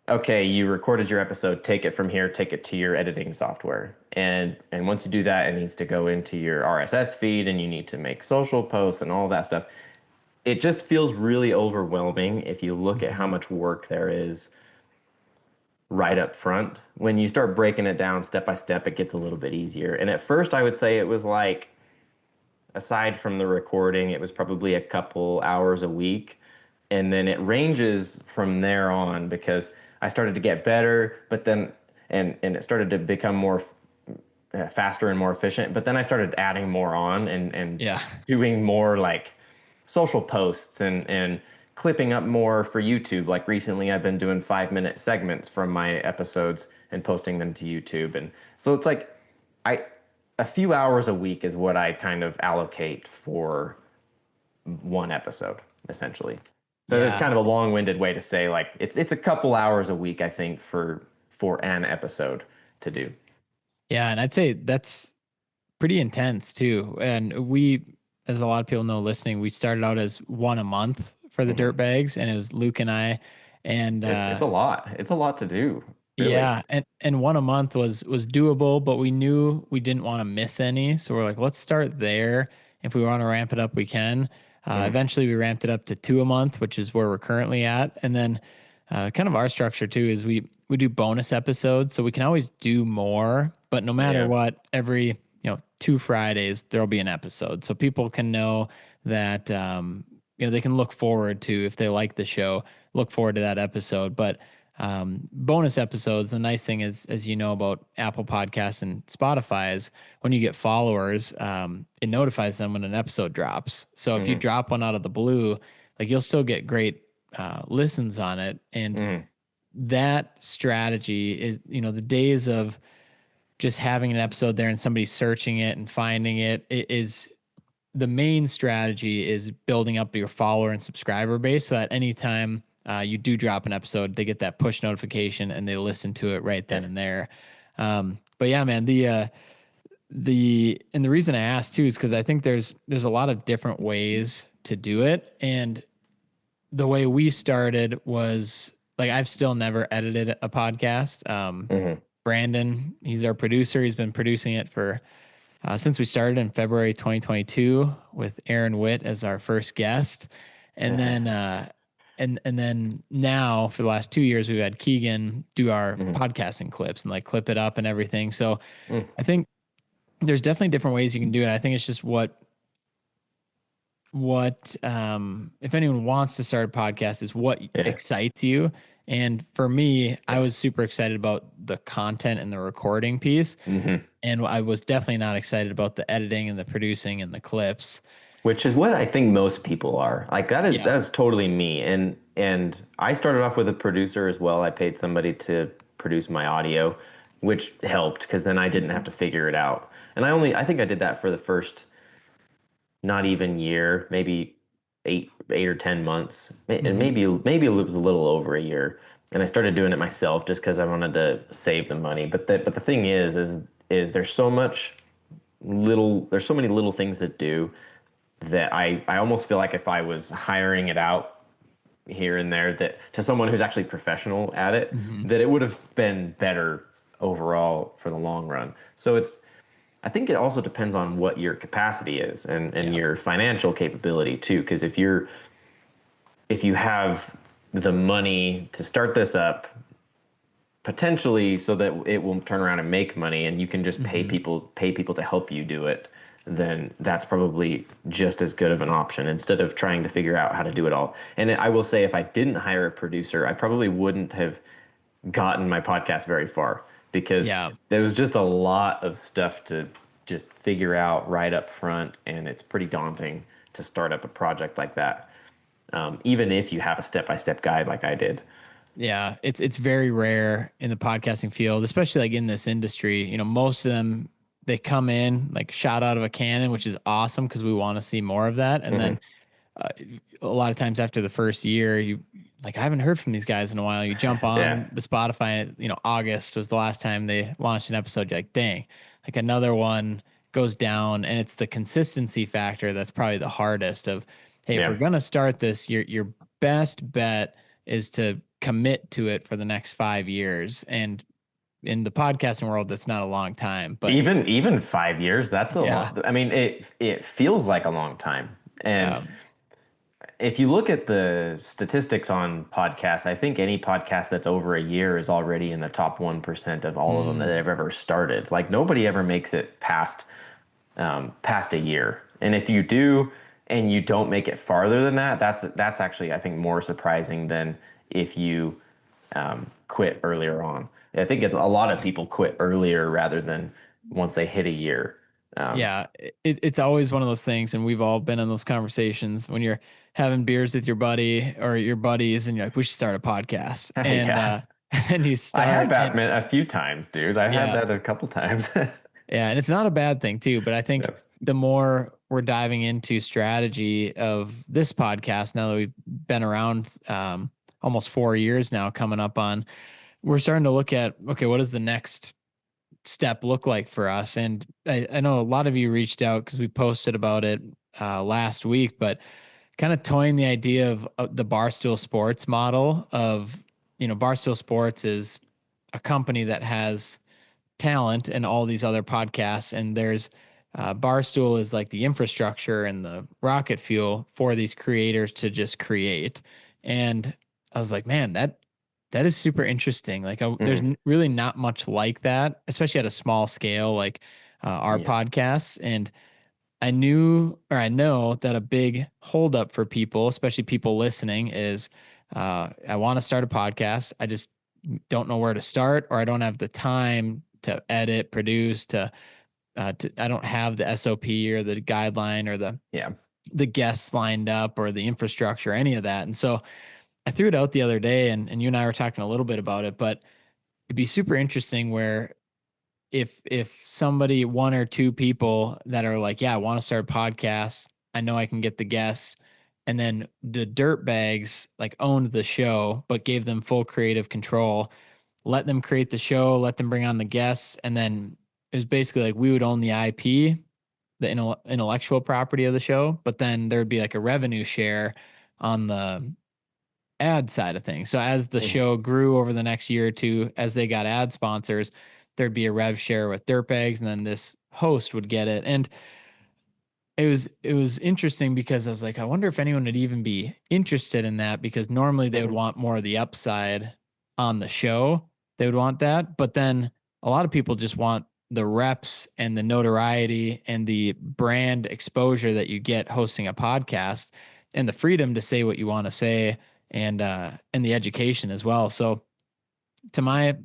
okay, you recorded your episode, take it from here, take it to your editing software. And once you do that, it needs to go into your RSS feed and you need to make social posts and all that stuff. It just feels really overwhelming if you look at how Mm-hmm. much work there is right up front. When you start breaking it down step by step, it gets a little bit easier. And at first, I would say it was like, aside from the recording, it was probably a couple hours a week. And then it ranges from there on because I started to get better, but then, and it started to become more faster and more efficient. But then I started adding more on and Yeah. doing more like social posts and clipping up more for YouTube. Like recently, I've been doing 5 minute segments from my episodes and posting them to YouTube. And so it's like I a few hours a week is what I kind of allocate for one episode, essentially. So that's Yeah. kind of a long-winded way to say like it's a couple hours a week, I think, for an episode to do. Yeah. And I'd say that's pretty intense too. And we, as a lot of people know listening, we started out as one a month for the dirt Mhm. bags, and it was Luke and I. And It's a lot. It's a lot to do, really. yeah, and one a month was doable, but we knew we didn't want to miss any. So we're like, let's start there. If we want to ramp it up, we can. Mhm. Eventually, we ramped it up to 2 a month, which is where we're currently at. And then, kind of our structure too is we do bonus episodes, so we can always do more. But no matter Yeah. what, every 2 Fridays, there'll be an episode. So people can know that, they can look forward to, if they like the show, look forward to that episode. But bonus episodes, the nice thing is, as you know about Apple Podcasts and Spotify, is when you get followers, it notifies them when an episode drops. So if you Hmm. drop one out of the blue, like you'll still get great listens on it. And Hmm. that strategy is, the days of just having an episode there and somebody searching it and finding it is the main strategy is building up your follower and subscriber base so that anytime you do drop an episode, they get that push notification and they listen to it right then Yeah. and there. But yeah, man, the reason I asked too is because I think there's a lot of different ways to do it, and the way we started was like I've still never edited a podcast. Hmm. Brandon, he's our producer. He's been producing it for since we started in February 2022 with Aaron Witt as our first guest, and then and then now for the last 2 years we've had Keegan do our Hmm. podcasting clips and like clip it up and everything. So Hmm. I think there's definitely different ways you can do it. I think it's just what if anyone wants to start a podcast is what Yeah. excites you. And for me, I Yeah. was super excited about the content and the recording piece, Hmm. and I was definitely not excited about the editing and the producing and the clips. Which is what I think most people are. Like Yeah. that's totally me. And I started off with a producer as well. I paid somebody to produce my audio, which helped because then I didn't have to figure it out. And I think I did that for the first not even year, maybe 8 or 10 months, and Hmm. maybe it was a little over a year. And I started doing it myself just because I wanted to save the money. But the thing is there's so many little things to do that I almost feel like if I was hiring it out here and there that to someone who's actually professional at it, Hmm. that it would have been better overall for the long run. So I think it also depends on what your capacity is and Yeah. your financial capability too. Because if you have the money to start this up, potentially so that it will turn around and make money and you can just Hmm. pay people to help you do it, then that's probably just as good of an option instead of trying to figure out how to do it all. And I will say if I didn't hire a producer, I probably wouldn't have gotten my podcast very far because Yeah. there was just a lot of stuff to just figure out right up front, and it's pretty daunting to start up a project like that. Even if you have a step-by-step guide like I did. Yeah. It's very rare in the podcasting field, especially like in this industry. Most of them, they come in like shot out of a cannon, which is awesome because we want to see more of that. And then Hmm. uh, a lot of times after the first year, you like, I haven't heard from these guys in a while. You jump Yeah. on the Spotify, August was the last time they launched an episode. You're like, dang, like another one goes down. And it's the consistency factor that's probably the hardest of, hey, if we're Yeah. going to start this, your best bet is to commit to it for the next 5 years. And in the podcasting world, that's not a long time, but Even 5 years, that's a yeah. long. I mean, it feels like a long time. And Um, if you look at the statistics on podcasts, I think any podcast that's over a year is already in the top 1% of all of them that mm, have ever started. Like nobody ever makes it past a year. And if you do and you don't make it farther than that, that's actually I think more surprising than if you quit earlier on. I think a lot of people quit earlier rather than once they hit a year. Um, yeah, it's always one of those things, and we've all been in those conversations when you're having beers with your buddy or your buddies, and you're like, "We should start a podcast," and yeah, and you I had start, that and a few times, dude. I had yeah, that a couple times. yeah, and it's not a bad thing too. But I think Yeah. the more we're diving into strategy of this podcast, now that we've been around almost 4 years now, coming up on, we're starting to look at, okay, what does the next step look like for us? And I know a lot of you reached out because we posted about it last week, but kind of toying the idea of the Barstool Sports model of, Barstool Sports is a company that has talent and all these other podcasts, and there's Barstool is like the infrastructure and the rocket fuel for these creators to just create. And I was like, man, that is super interesting. Like, there's Mhm. really not much like that, especially at a small scale. Like, our Yeah. podcasts. And I knew, or I know that a big holdup for people, especially people listening, is I want to start a podcast. I just don't know where to start, or I don't have the time to edit, produce, I don't have the SOP or the guideline or Yeah. the guests lined up or the infrastructure, any of that. And so I threw it out the other day, and you and I were talking a little bit about it, but it'd be super interesting where if somebody, one or two people that are like, yeah, I want to start a podcast, I know I can get the guests, and then the dirt bags like owned the show but gave them full creative control, let them create the show, let them bring on the guests, and then it was basically like we would own the IP, the intellectual property of the show, but then there would be like a revenue share on the ad side of things. So as the Mhm. show grew over the next year or two, as they got ad sponsors, there'd be a rev share with dirtbags, and then this host would get it. And it was interesting because I was like, I wonder if anyone would even be interested in that, because normally they would Mhm. want more of the upside on the show. They would want that. But then a lot of people just want the reps and the notoriety and the brand exposure that you get hosting a podcast, and the freedom to say what you want to say, and the education as well. So to my,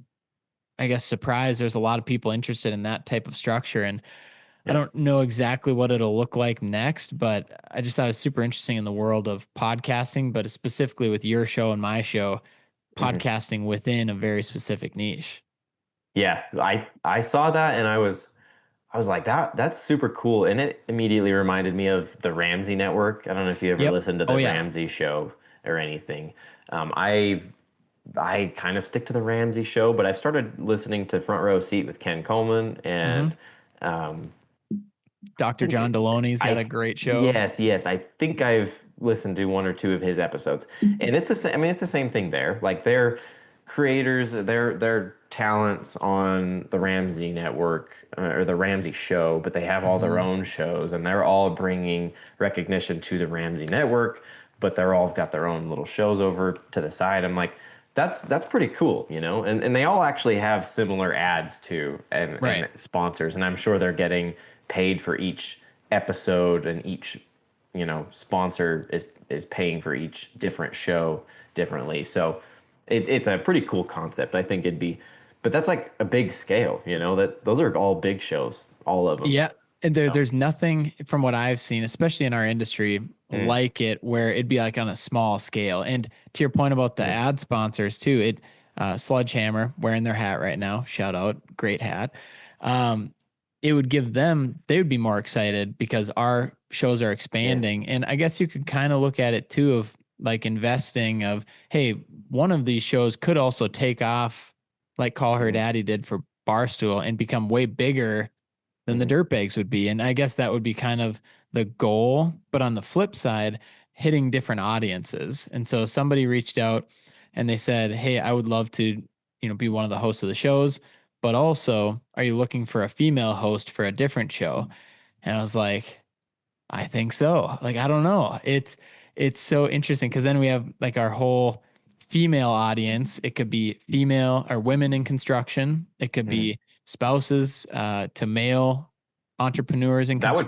I guess, surprise, there's a lot of people interested in that type of structure. And I Yeah. don't know exactly what it'll look like next, but I just thought it was super interesting in the world of podcasting, but specifically with your show and my show, Mhm. podcasting within a very specific niche. Yeah. I saw that and I was like, that's super cool. And it immediately reminded me of the Ramsey Network. I don't know if you ever Yep. listened to Oh the yeah. Ramsey show or anything. Um, I I kind of stick to the Ramsey show, but I've started listening to Front Row Seat with Ken Coleman Hmm. and um, Dr. think John Deloney's got a I great show. yes, I think I've listened to one or two of his episodes, and it's the same. I mean, it's the same thing there. Like they're creators, they're talents on the Ramsey Network or the Ramsey Show, but they have all their Hmm. own shows, and they're all bringing recognition to the Ramsey Network, but they're all got their own little shows over to the side. I'm like. That's pretty cool, you know, and they all actually have similar ads too, and Right. sponsors, and I'm sure they're getting paid for each episode and each sponsor is paying for each different show differently, so it's a pretty cool concept. I think it'd be, but that's like a big scale, that those are all big shows, all of them. Yeah. And So, there's nothing from what I've seen, especially in our industry, mm, like it, where it'd be like on a small scale. And to your point about the mhm, ad sponsors too, Sledgehammer wearing their hat right now, shout out, great hat. Um, it would give them, they would be more excited because our shows are yeah, expanding. And I guess you could kind of look at it too of like investing of, hey, one of these shows could also take off like Call Her mhm, Daddy did for Barstool and become way bigger than the mhm, dirtbags would be. And I guess that would be kind of the goal. But on the flip side, hitting different audiences. And so somebody reached out and they said, hey, I would love to, be one of the hosts of the shows, but also, are you looking for a female host for a different show? And I was like, I think so. Like, I don't know. It's so interesting because then we have like our whole female audience. It could be female or women in construction. It could mhm. be spouses to male entrepreneurs in construction.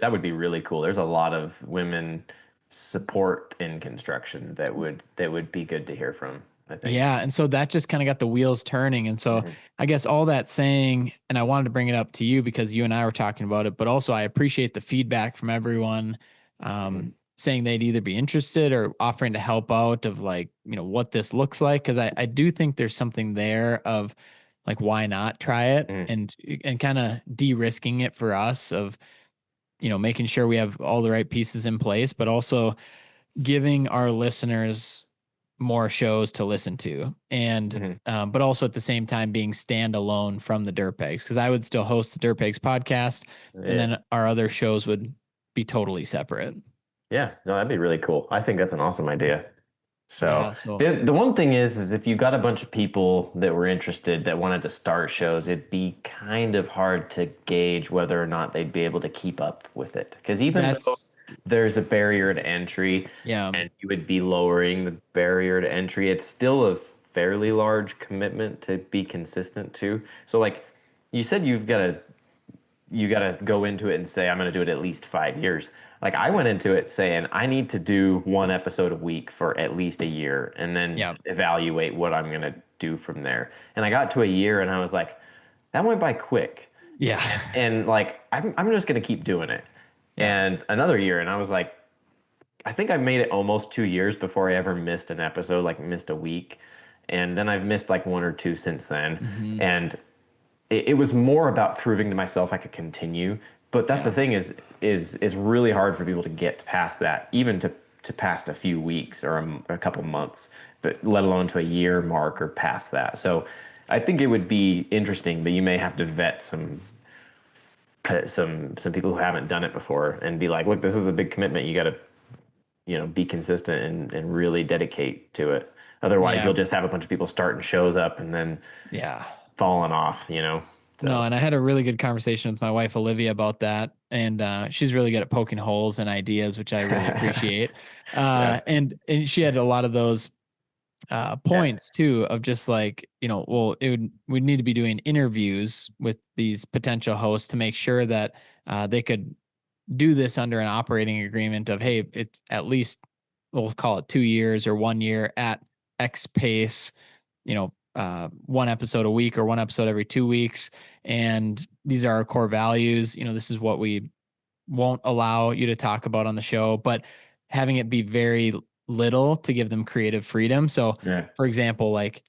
That would be really cool. There's a lot of women support in construction that would be good to hear from, I think. Yeah. And so that just kind of got the wheels turning. And so Hmm. I guess all that saying, and I wanted to bring it up to you because you and I were talking about it, but also I appreciate the feedback from everyone Hmm. saying they'd either be interested or offering to help out of like, what this looks like. Cause I do think there's something there of like, why not try it Hmm. and kind of de-risking it for us of, making sure we have all the right pieces in place, but also giving our listeners more shows to listen to, and Hmm. but also at the same time being standalone from the Dirtbags, because I would still host the Dirtbags podcast, and Yeah. then our other shows would be totally separate. Yeah, no, that'd be really cool. I think that's an awesome idea. So Yeah. So the one thing is if you got a bunch of people that were interested that wanted to start shows, it'd be kind of hard to gauge whether or not they'd be able to keep up with it. Because even though that's there's a barrier to entry yeah. and you would be lowering the barrier to entry, it's still a fairly large commitment to be consistent to. So like you said, you got to go into it and say, I'm going to do it at least 5 years. Like I went into it saying, I need to do one episode a week for at least a year and then Yeah. evaluate what I'm going to do from there. And I got to a year and I was like, that went by quick. Yeah. And like, I'm just going to keep doing it. Yeah. And another year, and I was like, I think I made it almost 2 years before I ever missed an episode, like missed a week. And then I've missed like one or two since then. Hmm. And it was more about proving to myself I could continue. But that's the Yeah. thing is really hard for people to get past that, even to past a few weeks or a couple months, but let alone to a year mark or past that. So I think it would be interesting, but you may have to vet some people who haven't done it before and be like, look, this is a big commitment. You got to, be consistent and really dedicate to it. Otherwise, Yeah. you'll just have a bunch of people starting shows up and then Yeah. falling off. No, So, and I had a really good conversation with my wife Olivia about that, and she's really good at poking holes and ideas, which I really appreciate. yeah, And she had a lot of those yeah, points too of just like, well, we'd need to be doing interviews with these potential hosts to make sure that they could do this under an operating agreement of, hey, it's at least, we'll call it 2 years or 1 year at X pace, one episode a week or one episode every 2 weeks. And these are our core values. This is what we won't allow you to talk about on the show, but having it be very little to give them creative freedom. So, yeah, for example, like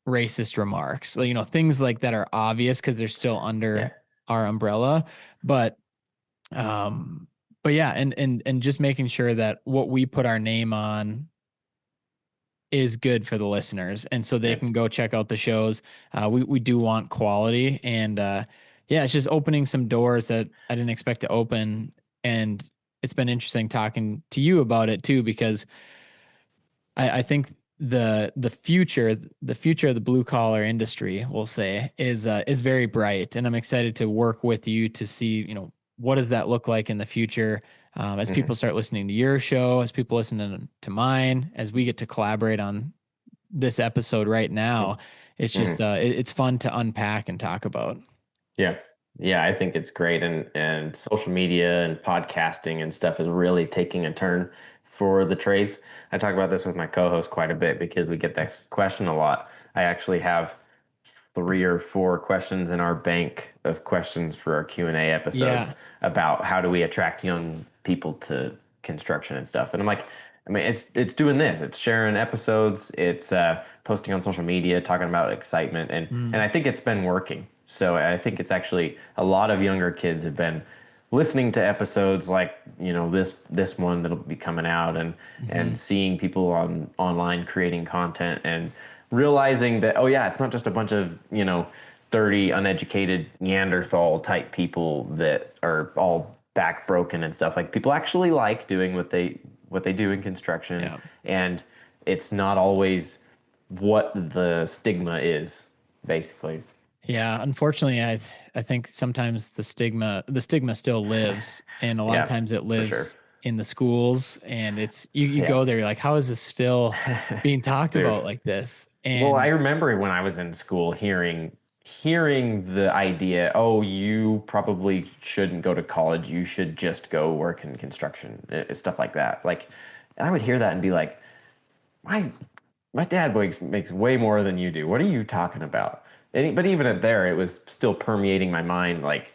racist remarks, so, things like that are obvious because they're still yeah, under our umbrella. But um but yeah, and just making sure that what we put our name on is good for the listeners, and so they yeah. can go check out the shows. We do want quality, and yeah, it's just opening some doors that I didn't expect to open. And it's been interesting talking to you about it too, because I think the future of the blue collar industry, we'll say, is very bright, and I'm excited to work with you to see, what does that look like in the future, as Hmm. people start listening to your show, as people listen to mine, as we get to collaborate on this episode right now. It's just Hmm. it's fun to unpack and talk about. Yeah. Yeah, I think it's great. And social media and podcasting and stuff is really taking a turn for the trades. I talk about this with my co-host quite a bit because we get this question a lot. I actually have 3 or 4 questions in our bank of questions for our Q&A episodes Yeah. about how do we attract young people to construction and stuff. And I'm like, I mean, it's doing this. It's sharing episodes. It's posting on social media, talking about excitement, and Mm. I think it's been working. So I think it's actually a lot of younger kids have been listening to episodes like this one that'll be coming out and Hmm. seeing people on online creating content and realizing that, oh yeah, it's not just a bunch of dirty uneducated Neanderthal type people that are all back broken and stuff. Like people actually like doing what they do in construction, Yeah. and it's not always what the stigma is, basically. Yeah, unfortunately, I think sometimes the stigma still lives, and a lot of Yeah, times it for sure. lives in the schools. And it's you Yeah. go there, you're like, how is this still being talked Dude. about like this? Well, I And remember when I was in school hearing the idea, oh, you probably shouldn't go to college. You should just go work in construction, stuff like that. Like, and I would hear that and be like, my my dad makes way more than you do. What are you talking about? But even at there, it was still permeating my mind. Like,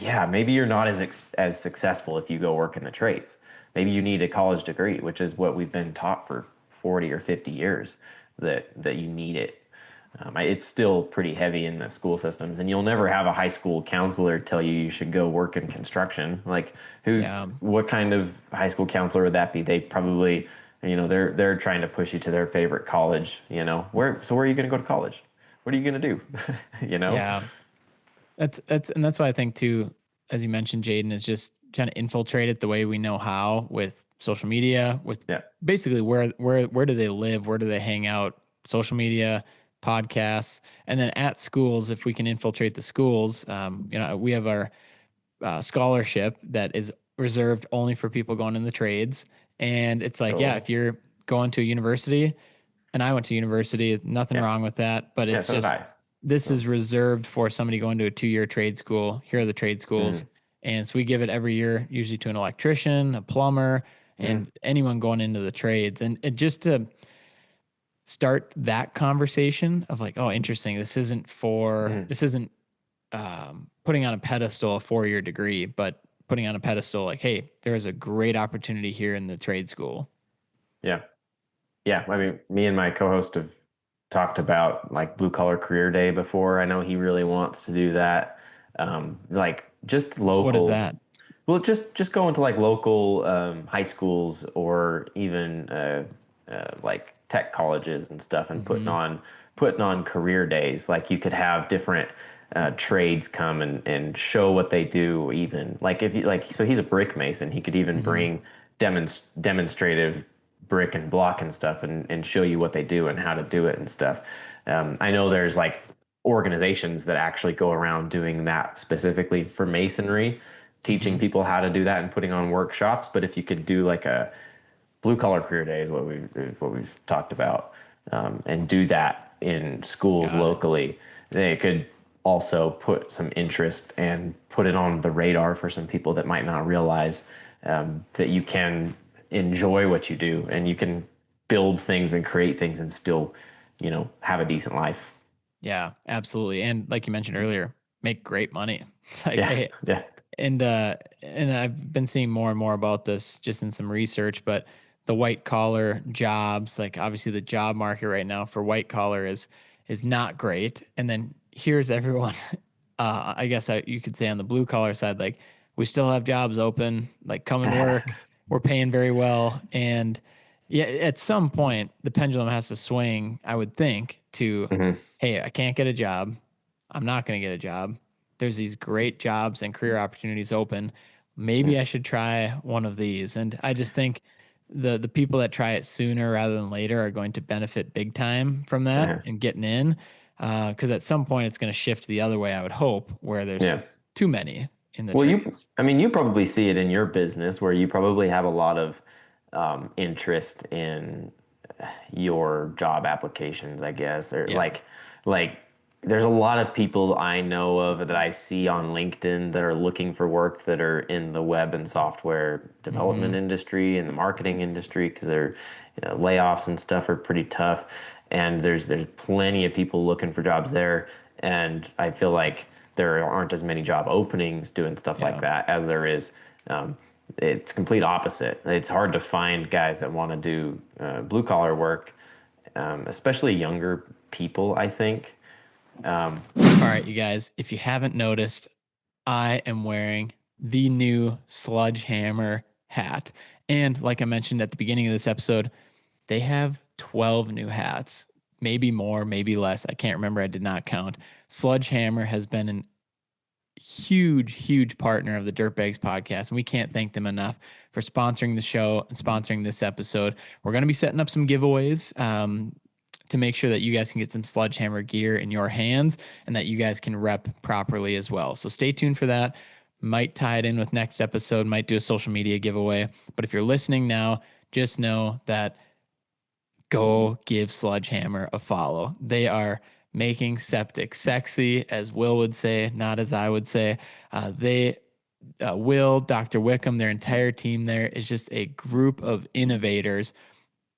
yeah, maybe you're not as successful if you go work in the trades. Maybe you need a college degree, which is what we've been taught for 40 or 50 years that you need it. It's still pretty heavy in the school systems, and you'll never have a high school counselor tell you should go work in construction. Like, yeah, what kind of high school counselor would that be? They probably, they're trying to push you to their favorite college. Where are you going to go to college? What are you going to do? You know? yeah, that's why I think too, as you mentioned, Jaden, is just trying to infiltrate it the way we know how, with social media, with Yeah. basically where do they live, where do they hang out, social media, podcasts, and then at schools, if we can infiltrate the schools. We have our scholarship that is reserved only for people going in the trades. And it's like, yeah, if Cool. you're going to a university, and I went to university, nothing Yeah. wrong with that, but Yeah. it's So did just I. this So, is reserved for somebody going to a 2-year trade school. Here are the trade schools. mm, And so we give it every year, usually to an electrician, a plumber, mm, and anyone going into the trades. And just to start that conversation of like, oh, interesting. mm. This isn't putting on a pedestal a 4-year degree, but putting on a pedestal like, hey, there is a great opportunity here in the trade school. Yeah. Yeah, I mean, me and my co-host have talked about like blue collar career day before. I know he really wants to do that. Like just What is local, that? well, just go into like local high schools or even like tech colleges and stuff, and Mm-hmm. putting on career days. Like you could have different trades come and show what they do. Even like if you like, so he's a brick mason. He could even Mm-hmm. bring demonstrative brick and block and stuff, and show you what they do and how to do it and stuff. I know there's like organizations that actually go around doing that specifically for masonry, Mm-hmm. teaching people how to do that and putting on workshops. But if you could do like a blue collar career day is what we've talked about, and do that in schools Got it. locally, they could also put some interest and put it on the radar for some people that might not realize that you can enjoy what you do and you can build things and create things and still, have a decent life. Yeah, absolutely. And like you mentioned earlier, make great money. It's like, Yeah, hey, yeah. and I've been seeing more and more about this just in some research, but the white collar jobs, like obviously the job market right now for white collar is not great. And then here's everyone, I guess you could say on the blue collar side, like we still have jobs open, like come and work. We're paying very well. And yeah, at some point the pendulum has to swing, I would think, to, Hmm. hey, I can't get a job. I'm not going to get a job. There's these great jobs and career opportunities open. Maybe I should try one of these. And I just think the people that try it sooner rather than later are going to benefit big time from that Yeah, and getting in. Because at some point it's going to shift the other way, I would hope, where there's yeah. too many in the Well, trades. I mean, you probably see it in your business where you probably have a lot of interest in your job applications, I guess, or Yeah. like there's a lot of people I know of that I see on LinkedIn that are looking for work that are in the web and software development Hmm. industry and the marketing industry because they're, layoffs and stuff are pretty tough, and there's plenty of people looking for jobs there, and I feel like there aren't as many job openings doing stuff like Yeah. that as there is. Um, it's complete opposite. It's hard to find guys that want to do blue collar work, especially younger people, I think. All right, you guys, if you haven't noticed, I am wearing the new Sledgehammer hat. And like I mentioned at the beginning of this episode, they have 12 new hats, maybe more, maybe less. I can't remember. I did not count. Sledgehammer has been an huge, huge partner of the Dirtbags podcast, and we can't thank them enough for sponsoring the show and sponsoring this episode. We're going to be setting up some giveaways to make sure that you guys can get some Sledgehammer gear in your hands and that you guys can rep properly as well. So stay tuned for that. Might tie it in with next episode, might do a social media giveaway. But if you're listening now, just know that go give Sledgehammer a follow. They are making septic sexy, as Will would say, not as I would say. They Will, Dr. Wickham, their entire team there is just a group of innovators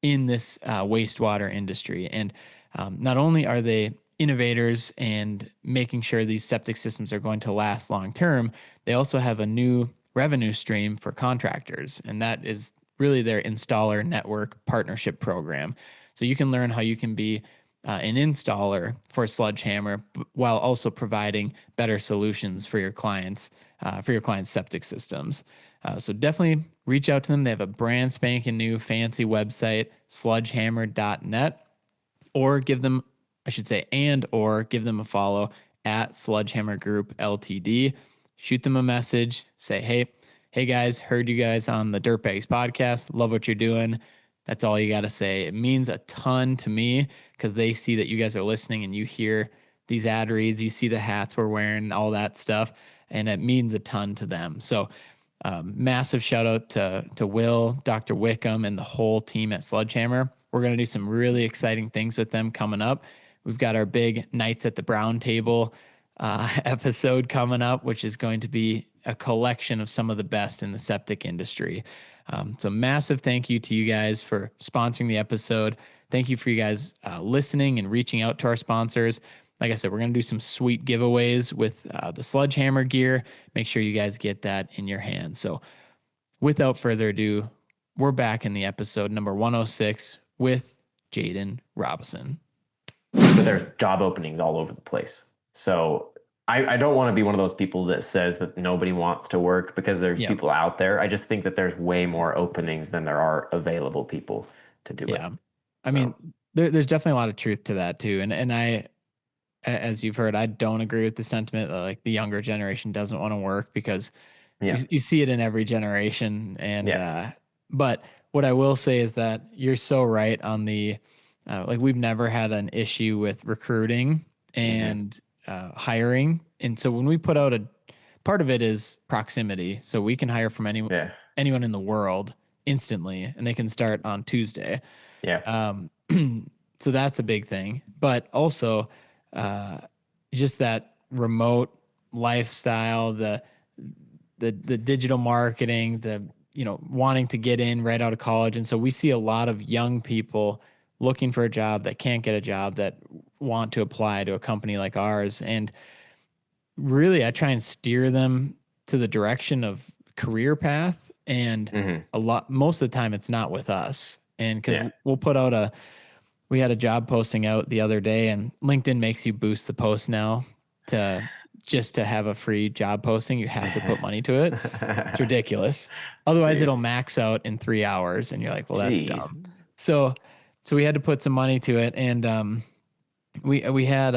in this wastewater industry. And not only are they innovators and making sure these septic systems are going to last long term, they also have a new revenue stream for contractors. And that is really their installer network partnership program. So you can learn how you can be an installer for Sledgehammer while also providing better solutions for your clients' septic systems. So definitely reach out to them. They have a brand spanking new fancy website, sludgehammer.net, or give them, I should say, and or give them a follow at Sledgehammer Group Ltd. Shoot them a message, say, hey guys, heard you guys on the Dirtbags podcast. Love what you're doing. That's all you got to say. It means a ton to me because they see that you guys are listening and you hear these ad reads, you see the hats we're wearing, all that stuff, and it means a ton to them. So, massive shout out to Will, Dr. Wickham, and the whole team at Sledgehammer. We're going to do some really exciting things with them coming up. we've got our big Nights at the Brown Table episode coming up, which is going to be a collection of some of the best in the septic industry. So massive thank you to you guys for sponsoring the episode. Thank you for you guys listening and reaching out to our sponsors. Like I said, we're going to do some sweet giveaways with the Sledgehammer gear. Make sure you guys get that in your hands. So without further ado, we're back in the episode number 106 with Jaden Robison. But there's job openings all over the place. So I don't want to be one of those people that says that nobody wants to work, because there's Yeah. people out there. I just think that there's way more openings than there are available people to do it. Yeah. I So mean, there's definitely a lot of truth to that too. And as you've heard, I don't agree with the sentiment that like the younger generation doesn't want to work, because yeah, you see it in every generation. And, yeah, but what I will say is that you're so right on the, like we've never had an issue with recruiting hmm, and hiring. And so when we put out part of it is proximity. So we can hire from yeah, anyone in the world instantly, and they can start on Tuesday. yeah, Um, so that's a big thing, but also uh, just that remote lifestyle, the digital marketing, the wanting to get in right out of college, and so we see a lot of young people looking for a job that can't get a job that want to apply to a company like ours, and really I try and steer them to the direction of career path, and hmm, most of the time it's not with us, and because yeah, we'll put out we had a job posting out the other day, and LinkedIn makes you boost the post now to just to have a free job posting. You have to put money to it. It's ridiculous. Otherwise, jeez, it'll max out in 3 hours, and you're like, well, that's jeez, dumb. So, so we had to put some money to it, and we had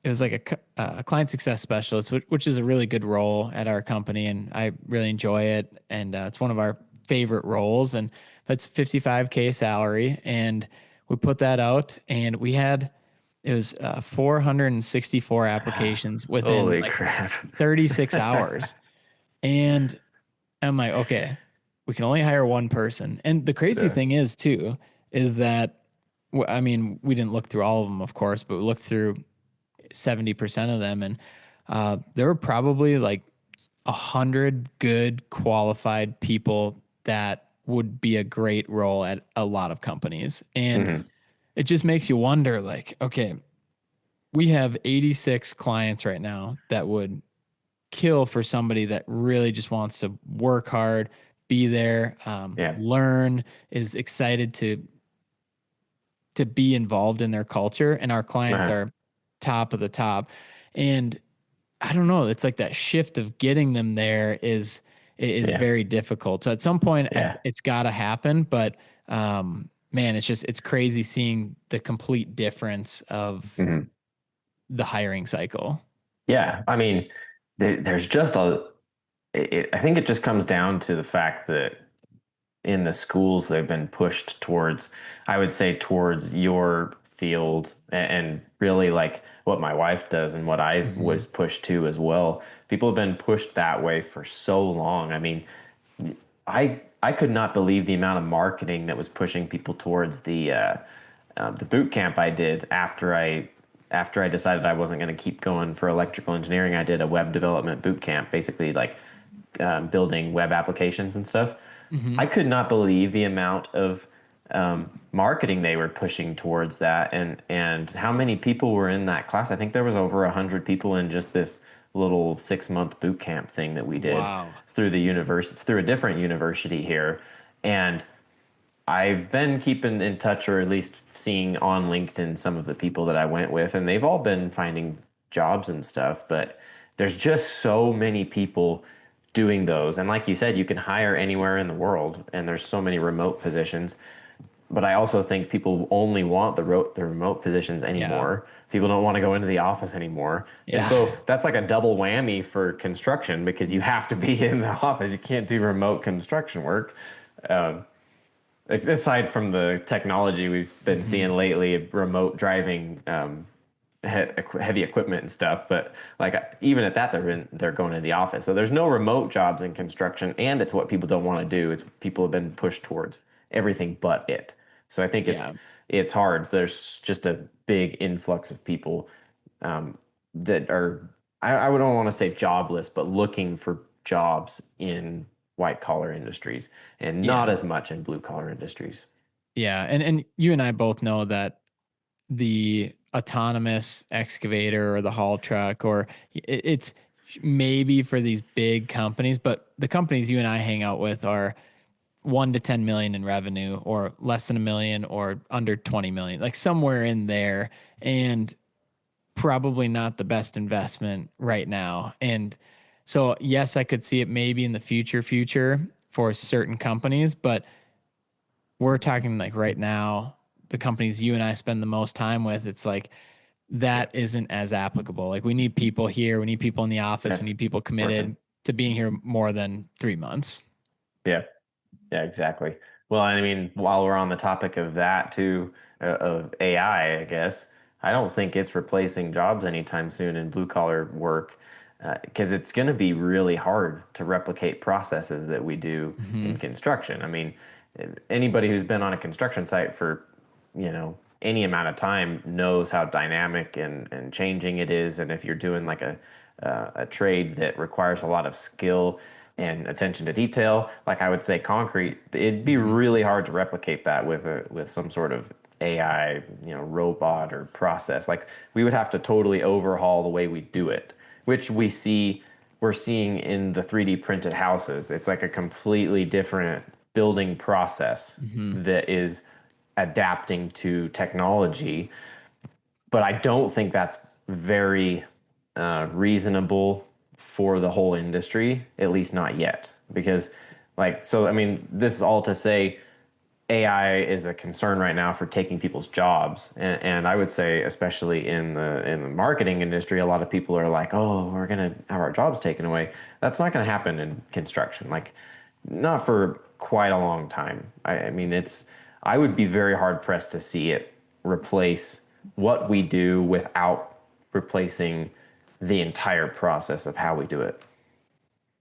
it was like a client success specialist, which is a really good role at our company, and I really enjoy it, and it's one of our favorite roles, and that's 55K salary, and we put that out, and it was 464 applications within holy like crap. 36 hours, and I'm like, okay, we can only hire one person, and the crazy Yeah. thing is too is that I mean, we didn't look through all of them, of course, but we looked through 70% of them. And there were probably like 100 good qualified people that would be a great role at a lot of companies. And Hmm. it just makes you wonder like, okay, we have 86 clients right now that would kill for somebody that really just wants to work hard, be there, Yeah. learn, is excited to be involved in their culture, and our clients Uh-huh. are top of the top. And I don't know, it's like that shift of getting them there is Yeah. very difficult. So at some point Yeah. it's got to happen, but man, it's crazy seeing the complete difference of Hmm. the hiring cycle. Yeah. I mean, there's just I think it just comes down to the fact that in the schools they've been pushed towards, I would say, towards your field, and really like what my wife does and what I Hmm. was pushed to as well. People have been pushed that way for so long. I mean, I could not believe the amount of marketing that was pushing people towards the boot camp I did after I decided I wasn't going to keep going for electrical engineering. I did a web development boot camp, basically like building web applications and stuff. Hmm. I could not believe the amount of marketing they were pushing towards that, and how many people were in that class. I think there was over 100 people in just this little 6 month boot camp thing that we did Wow. through the university, through a different university here. And I've been keeping in touch, or at least seeing on LinkedIn some of the people that I went with, and they've all been finding jobs and stuff. But there's just so many people doing those. And like you said, you can hire anywhere in the world, and there's so many remote positions. But I also think people only want the remote positions Yeah. anymore. People don't want to go into the office anymore. And Yeah. so that's like a double whammy for construction, because you have to be in the office. You can't do remote construction work. Um, Aside from the technology we've been Hmm. seeing lately, remote driving, heavy equipment and stuff, but like even at that, they're going to the office. So there's no remote jobs in construction, and it's what people don't want to do. It's people have been pushed towards everything but it. So I think it's Yeah. it's hard. There's just a big influx of people um, that are, I would don't want to say jobless, but looking for jobs in white collar industries and not Yeah. as much in blue collar industries. Yeah. And you and I both know that the autonomous excavator or the haul truck, or it's maybe for these big companies, but the companies you and I hang out with are 1 to 10 million in revenue, or less than a million, or under 20 million, like somewhere in there. And probably not the best investment right now. And so, yes, I could see it maybe in the future for certain companies, but we're talking like right now, the companies you and I spend the most time with, it's like Yeah. that isn't as applicable. Like we need people here, we need people in the office, Yeah. we need people Working. committed to being here more than 3 months. Yeah. Yeah, exactly. Well, I mean, while we're on the topic of that too, of AI, I guess, I don't think it's replacing jobs anytime soon in blue collar work, because it's going to be really hard to replicate processes that we do Hmm. in construction. I mean, anybody who's been on a construction site for, any amount of time knows how dynamic and changing it is. And if you're doing like a trade that requires a lot of skill and attention to detail, like I would say concrete, it'd be Hmm. really hard to replicate that with some sort of AI, robot or process. Like we would have to totally overhaul the way we do it, which we're seeing in the 3D printed houses. It's like a completely different building process Hmm. that is adapting to technology, but I don't think that's very reasonable for the whole industry, at least not yet. Because, I mean, this is all to say AI is a concern right now for taking people's jobs, and I would say, especially in the marketing industry, a lot of people are like, "Oh, we're gonna have our jobs taken away." That's not gonna happen in construction, like not for quite a long time. I mean, I would be very hard pressed to see it replace what we do without replacing the entire process of how we do it.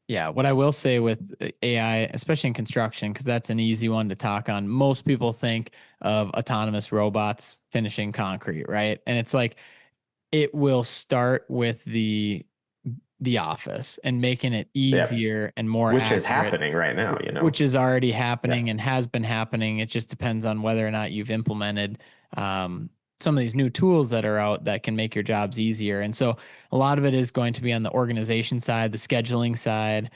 Yeah, what I will say with AI, especially in construction, because that's an easy one to talk on. Most people think of autonomous robots finishing concrete, right? And it's like it will start with the office and making it Yeah, easier and more which is accurate, happening right now. which is already Yeah, happening and has been happening. It just depends on whether or not you've implemented some of these new tools that are out that can make your jobs easier. And so a lot of it is going to be on the organization side, the scheduling side,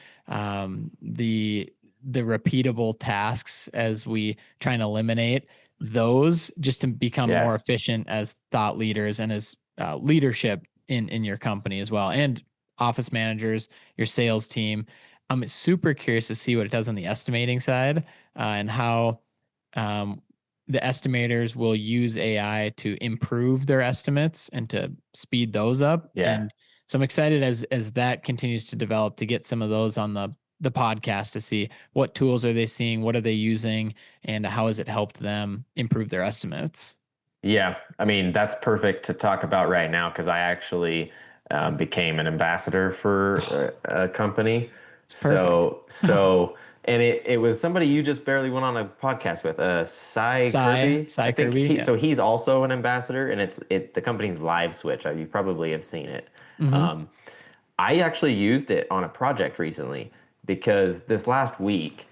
the repeatable tasks as we try and eliminate those just to become yeah, more efficient as thought leaders and as leadership in your company as well, and office managers, your sales team. I'm super curious to see what it does on the estimating side, and how um, the estimators will use AI to improve their estimates and to speed those up. yeah. And so I'm excited as that continues to develop to get some of those on the podcast to see what tools are they seeing, what are they using, and how has it helped them improve their estimates. Yeah, I mean, that's perfect to talk about right now because I actually became an ambassador for a company. It's perfect. And it was somebody you just barely went on a podcast with, Cy Kirby. I Cy think Kirby, yeah. he's also an ambassador, and the company's Live Switch. You probably have seen it. Mm-hmm. Um, I actually used it on a project recently because this last week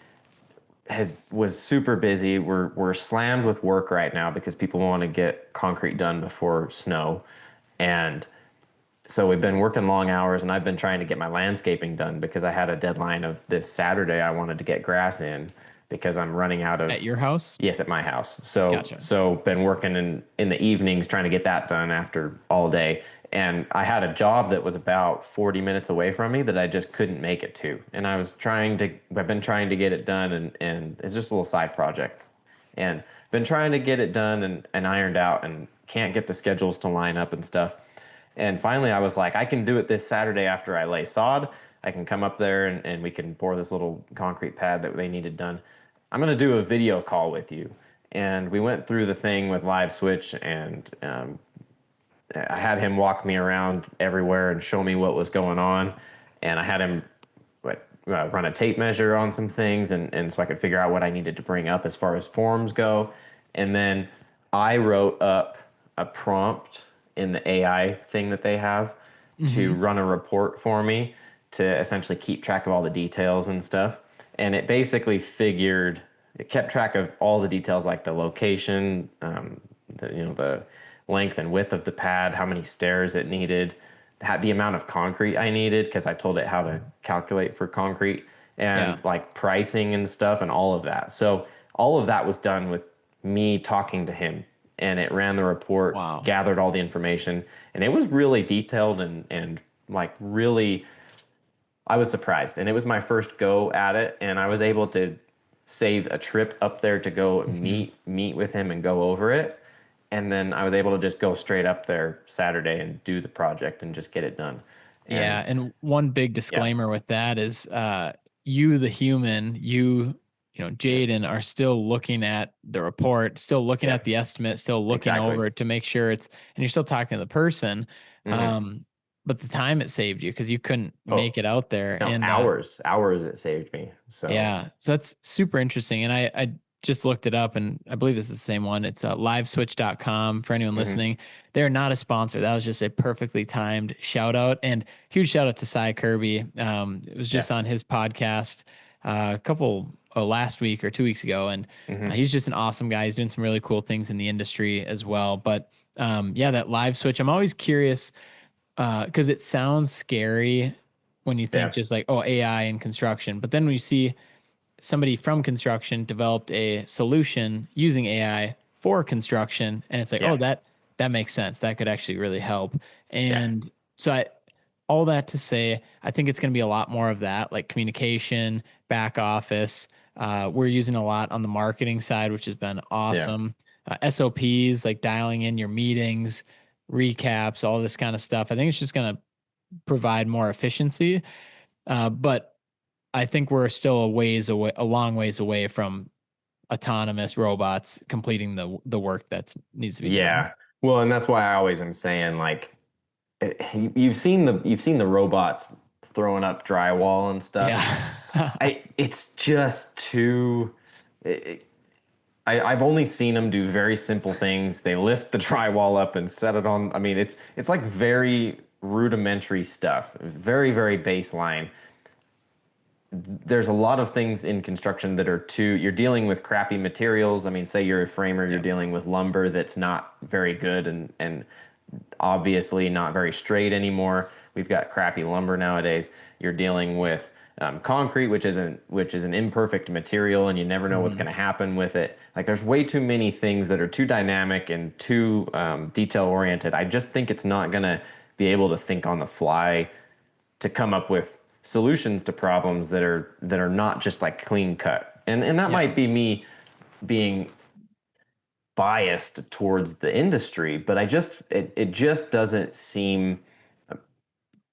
was super busy. We're slammed with work right now because people want to get concrete done before snow. And so we've been working long hours and I've been trying to get my landscaping done because I had a deadline of this Saturday I wanted to get grass in because I'm running out At of. your house? Yes, at my house. So Gotcha. so been working in the evenings trying to get that done after all day. And I had a job that was about 40 minutes away from me that I just couldn't make it to. And I've been trying to get it done, and it's just a little side project. And been trying to get it done and ironed out and can't get the schedules to line up and stuff. And finally I was like, I can do it this Saturday after I lay sod. I can come up there and we can pour this little concrete pad that they needed done. I'm going to do a video call with you. And we went through the thing with Live Switch, and I had him walk me around everywhere and show me what was going on. And I had him run a tape measure on some things, and so I could figure out what I needed to bring up as far as forms go. And then I wrote up a prompt in the AI thing that they have to Mm-hmm. run a report for me to essentially keep track of all the details and stuff. And it basically it kept track of all the details like the location, the length and width of the pad, how many stairs it needed, the amount of concrete I needed, because I told it how to calculate for concrete, Yeah. and like pricing and stuff and all of that. So all of that was done with me talking to him, and it ran the report, Wow. gathered all the information, and it was really detailed and like really, I was surprised. And it was my first go at it, and I was able to save a trip up there to go Mm-hmm. meet with him and go over it. And then I was able to just go straight up there Saturday and do the project and just get it done. Yeah, And and one big yeah, disclaimer with that is you the human, yeah, Jaden are still looking at the report, still looking yeah, at the estimate, still looking exactly. over it to make sure and you're still talking to the person. Hmm. Um, but the time it saved you because you couldn't Oh, make it out there. no, And hours it saved me. So yeah, so that's super interesting. And I just looked it up and I believe this is the same one. It's liveswitch.com for anyone mhm. listening. They're not a sponsor. That was just a perfectly timed shout out. And huge shout out to Cy Kirby. It was Yeah. just on his podcast a couple last week or 2 weeks ago. And Hmm. he's just an awesome guy. He's doing some really cool things in the industry as well. But yeah, that live switch, I'm always curious because it sounds scary when you think Yeah. just like, oh, AI in construction. But then when you see somebody from construction developed a solution using AI for construction, and it's like, Yeah. oh, that makes sense. That could actually really help. Yeah. And so all that to say, I think it's going to be a lot more of that, like communication, back office. We're using a lot on the marketing side, which has been Yeah. awesome. SOPs, like dialing in your meetings, recaps, all this kind of stuff. I think it's just going to provide more efficiency. But I think we're still a long ways away from autonomous robots completing the work that needs to be done. Yeah. Well, and that's why I always am saying like you've seen the robots throwing up drywall and stuff. Yeah. It's just too it, I've only seen them do very simple things. They lift the drywall up and set it on. I mean, it's like very rudimentary stuff, very, very baseline. There's a lot of things in construction that are too, you're dealing with crappy materials. I mean, say you're a framer, you're Yep. dealing with lumber that's not very good and obviously not very straight anymore. We've got crappy lumber nowadays. You're dealing with concrete, which is an imperfect material, and you never know what's Hmm. going to happen with it. Like there's way too many things that are too dynamic and too detail oriented. I just think it's not going to be able to think on the fly to come up with solutions to problems that are not just like clean cut. And that Yeah. might be me being biased towards the industry, but it just doesn't seem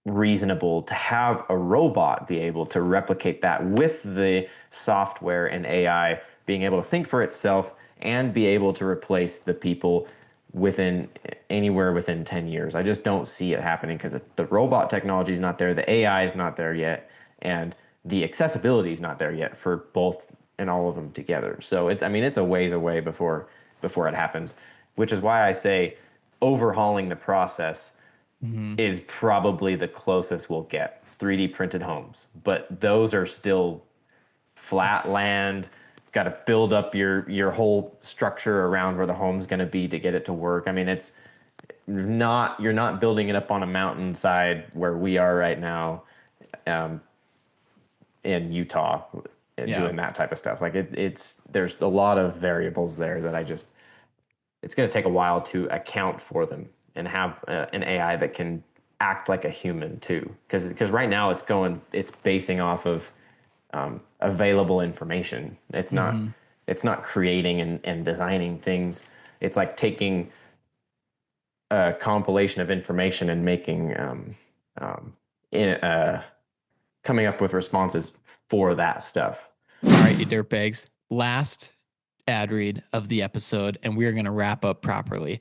reasonable to have a robot be able to replicate that with the software and AI being able to think for itself and be able to replace the people within anywhere within 10 years. I just don't see it happening because the robot technology is not there, the AI is not there yet, and the accessibility is not there yet for both and all of them together. So it's, I mean, it's a ways away before it happens, which is why I say overhauling the process Hmm. is probably the closest we'll get. 3D printed homes, but those are still flat It's land. Got to build up your whole structure around where the home's going to be to get it to work. I mean, it's not you're not building it up on a mountainside where we are right now um, in Utah yeah. doing that type of stuff. Like it's there's a lot of variables there that I just it's going to take a while to account for them and have an AI that can act like a human too. Because right now it's basing off of available information. Hmm. It's not creating and designing things. It's like taking a compilation of information and making um, in, coming up with responses for that stuff. All right, you dirtbags. Last ad read of the episode, and we're going to wrap up properly.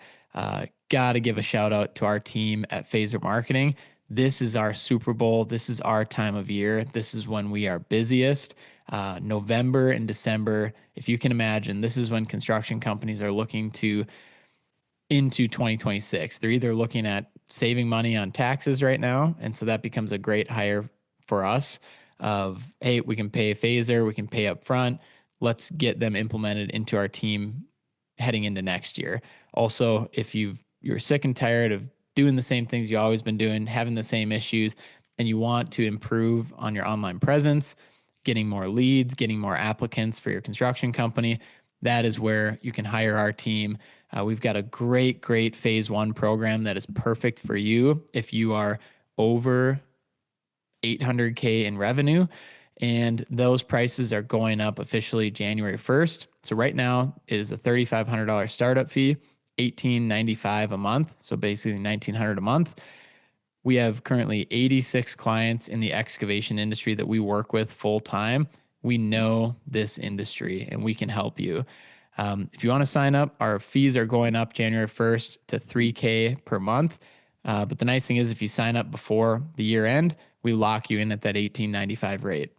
Got to give a shout out to our team at Phaser Marketing. This is our Super Bowl. This is our time of year. This is when we are busiest. November and December, if you can imagine, this is when construction companies are looking to into 2026. They're either looking at saving money on taxes right now, and so that becomes a great hire for us of, hey, we can pay phaser, we can pay up front. Let's get them implemented into our team heading into next year. Also, if you're sick and tired of doing the same things you always been doing, having the same issues, and you want to improve on your online presence, getting more leads, getting more applicants for your construction company, that is where you can hire our team. We've got a great phase one program that is perfect for you if you are over 800K in revenue. And those prices are going up officially January 1st. So right now it is a $3,500 startup fee, $1,895 a month. So basically $1,900 a month. We have currently 86 clients in the excavation industry that we work with full time. We know this industry and we can help you. If you want to sign up, our fees are going up January 1st to $3K per month. But the nice thing is, if you sign up before the year end, we lock you in at that $1,895 rate.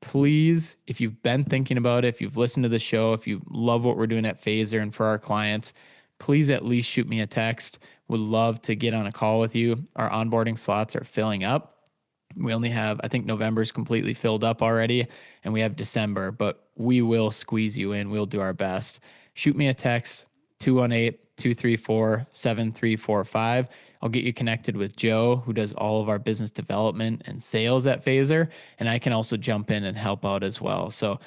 Please, if you've been thinking about it, if you've listened to the show, if you love what we're doing at Phaser and for our clients, please at least shoot me a text. Would love to get on a call with you. Our onboarding slots are filling up. We only have, I think November's completely filled up already, and we have December, but we will squeeze you in. We'll do our best. Shoot me a text, 218-234-7345. I'll get you connected with Joe, who does all of our business development and sales at Phaser, and I can also jump in and help out as well. So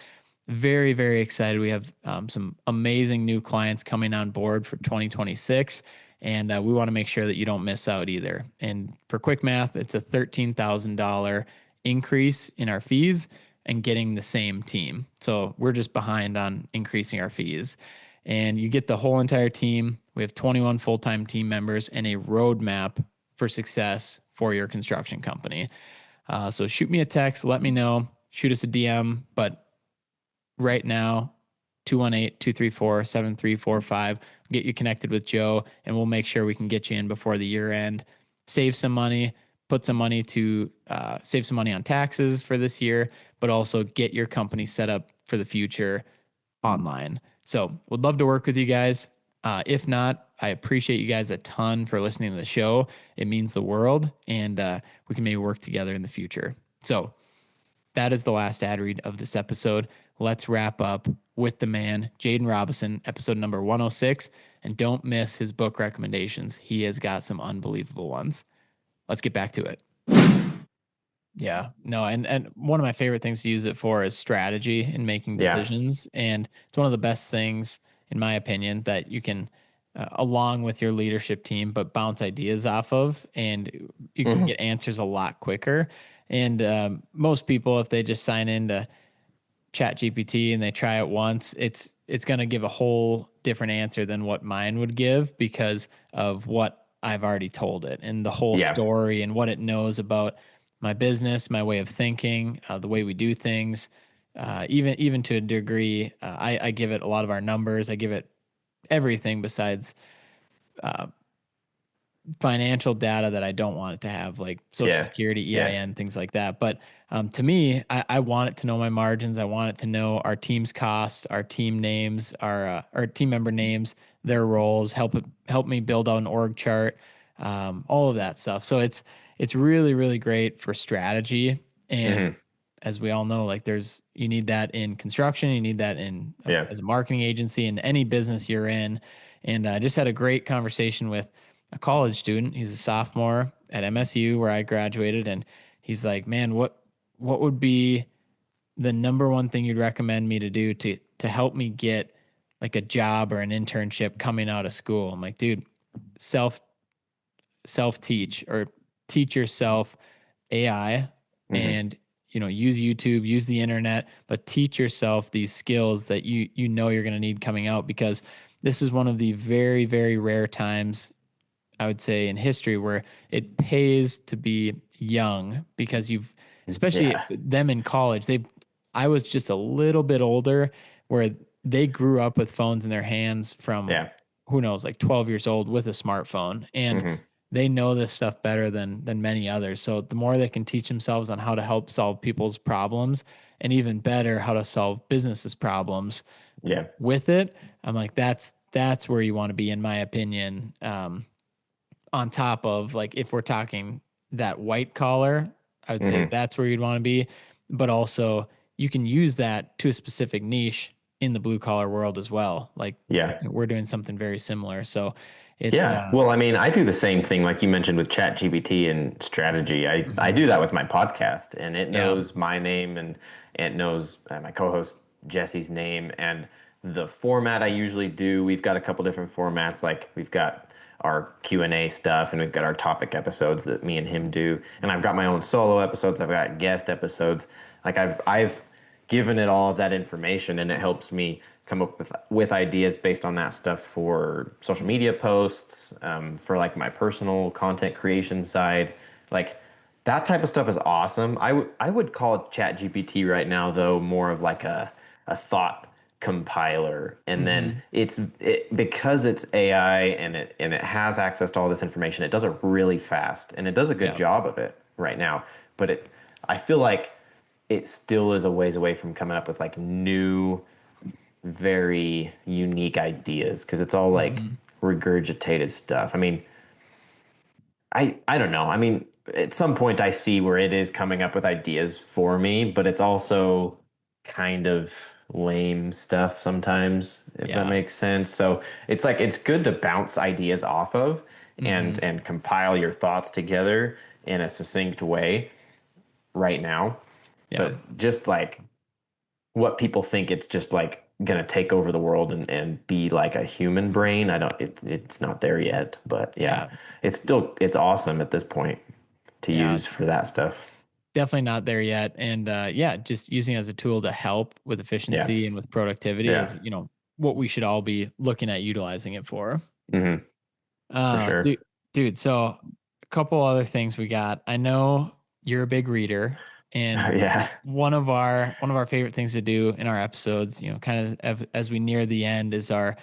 very excited. We have some amazing new clients coming on board for 2026. And we want to make sure that you don't miss out either. And for quick math, it's a $13,000 increase in our fees and getting the same team. So we're just behind on increasing our fees. And you get the whole entire team. We have 21 full-time team members and a roadmap for success for your construction company. So shoot me a text, let me know, shoot us a DM. But right now, 218-234-7345. Get you connected with Joe, and we'll make sure we can get you in before the year end. Save some money, put some money to save some money on taxes for this year, but also get your company set up for the future online. So would love to work with you guys. If not, I appreciate you guys a ton for listening to the show. It means the world, and we can maybe work together in the future. So that is the last ad read of this episode. Let's wrap up with the man, Jaden Robison, episode number 106. And don't miss his book recommendations. He has got some unbelievable ones. Let's get back to it. Yeah, no, and one of my favorite things to use it for is strategy in making Yeah. decisions. And it's one of the best things, in my opinion, that you can, along with your leadership team, but bounce ideas off of, and you can Hmm. get answers a lot quicker. And most people, if they just sign into Chat GPT and they try it once, it's going to give a whole different answer than what mine would give because of what I've already told it and the whole Yeah. story and what it knows about my business, my way of thinking, the way we do things. Even to a degree, I give it a lot of our numbers. I give it everything besides financial data that I don't want it to have, like social Yeah. security, Yeah. EIN, things like that. But to me, I want it to know my margins. I want it to know our team's costs, our team names, our team member names, their roles, help me build out an org chart, all of that stuff. So it's really great for strategy. And Hmm. as we all know, like you need that in construction, you need that in Yeah. as a marketing agency in any business you're in. And I just had a great conversation with a college student. He's a sophomore at MSU where I graduated, and he's like, "Man, what would be the number one thing you'd recommend me to do to help me get like a job or an internship coming out of school?" I'm like, "Dude, self self teach or teach yourself AI Hmm. and use YouTube, use the internet, but teach yourself these skills that you know you're going to need coming out because this is one of the very rare times I would say in history where it pays to be young because especially Yeah. them in college, I was just a little bit older where they grew up with phones in their hands from Yeah. who knows, like 12 years old with a smartphone. And Hmm. they know this stuff better than many others. So the more they can teach themselves on how to help solve people's problems, and even better, how to solve businesses problems Yeah. with it, I'm like, that's where you want to be, in my opinion. On top of, like, if we're talking that white collar, I would say Hmm. that's where you'd want to be. But also, you can use that to a specific niche in the blue collar world as well. Like, Yeah. we're doing something very similar. So it's Yeah. Well, I mean, I do the same thing like you mentioned with ChatGPT and strategy. I mhm. do that with my podcast and it Yeah. knows my name and it knows my co-host Jesse's name and the format I usually do. We've got a couple different formats. Like we've got our Q&A stuff and we've got our topic episodes that me and him do. And I've got my own solo episodes. I've got guest episodes. Like I've given it all of that information and it helps me come up with ideas based on that stuff for social media posts, for like my personal content creation side. Like that type of stuff is awesome. I would call ChatGPT right now though more of like a thought compiler, and then Hmm. because it's AI and it has access to all this information. It does it really fast and it does a good Yeah. job of it right now. But I feel like it still is a ways away from coming up with like new, very unique ideas because it's all like Hmm. regurgitated stuff. I mean, I don't know. I mean, at some point I see where it is coming up with ideas for me, but it's also kind of lame stuff sometimes, if that Yeah. makes sense. So it's like it's good to bounce ideas off of Hmm. and compile your thoughts together in a succinct way right now. Yeah. But just like what people think it's just like gonna take over the world and be like a human brain. I don't it's not there yet, but yeah, Yeah. it's awesome at this point to Yeah. use It's for that stuff. definitely not there yet. And yeah, just using it as a tool to help with Yeah. efficiency and with productivity Yeah. is, what we should all be looking at utilizing it for. Hmm. For sure. Dude, so a couple other things we got. I know you're a big reader, and Yeah. one of our favorite things to do in our episodes, kind of as we near the end, is our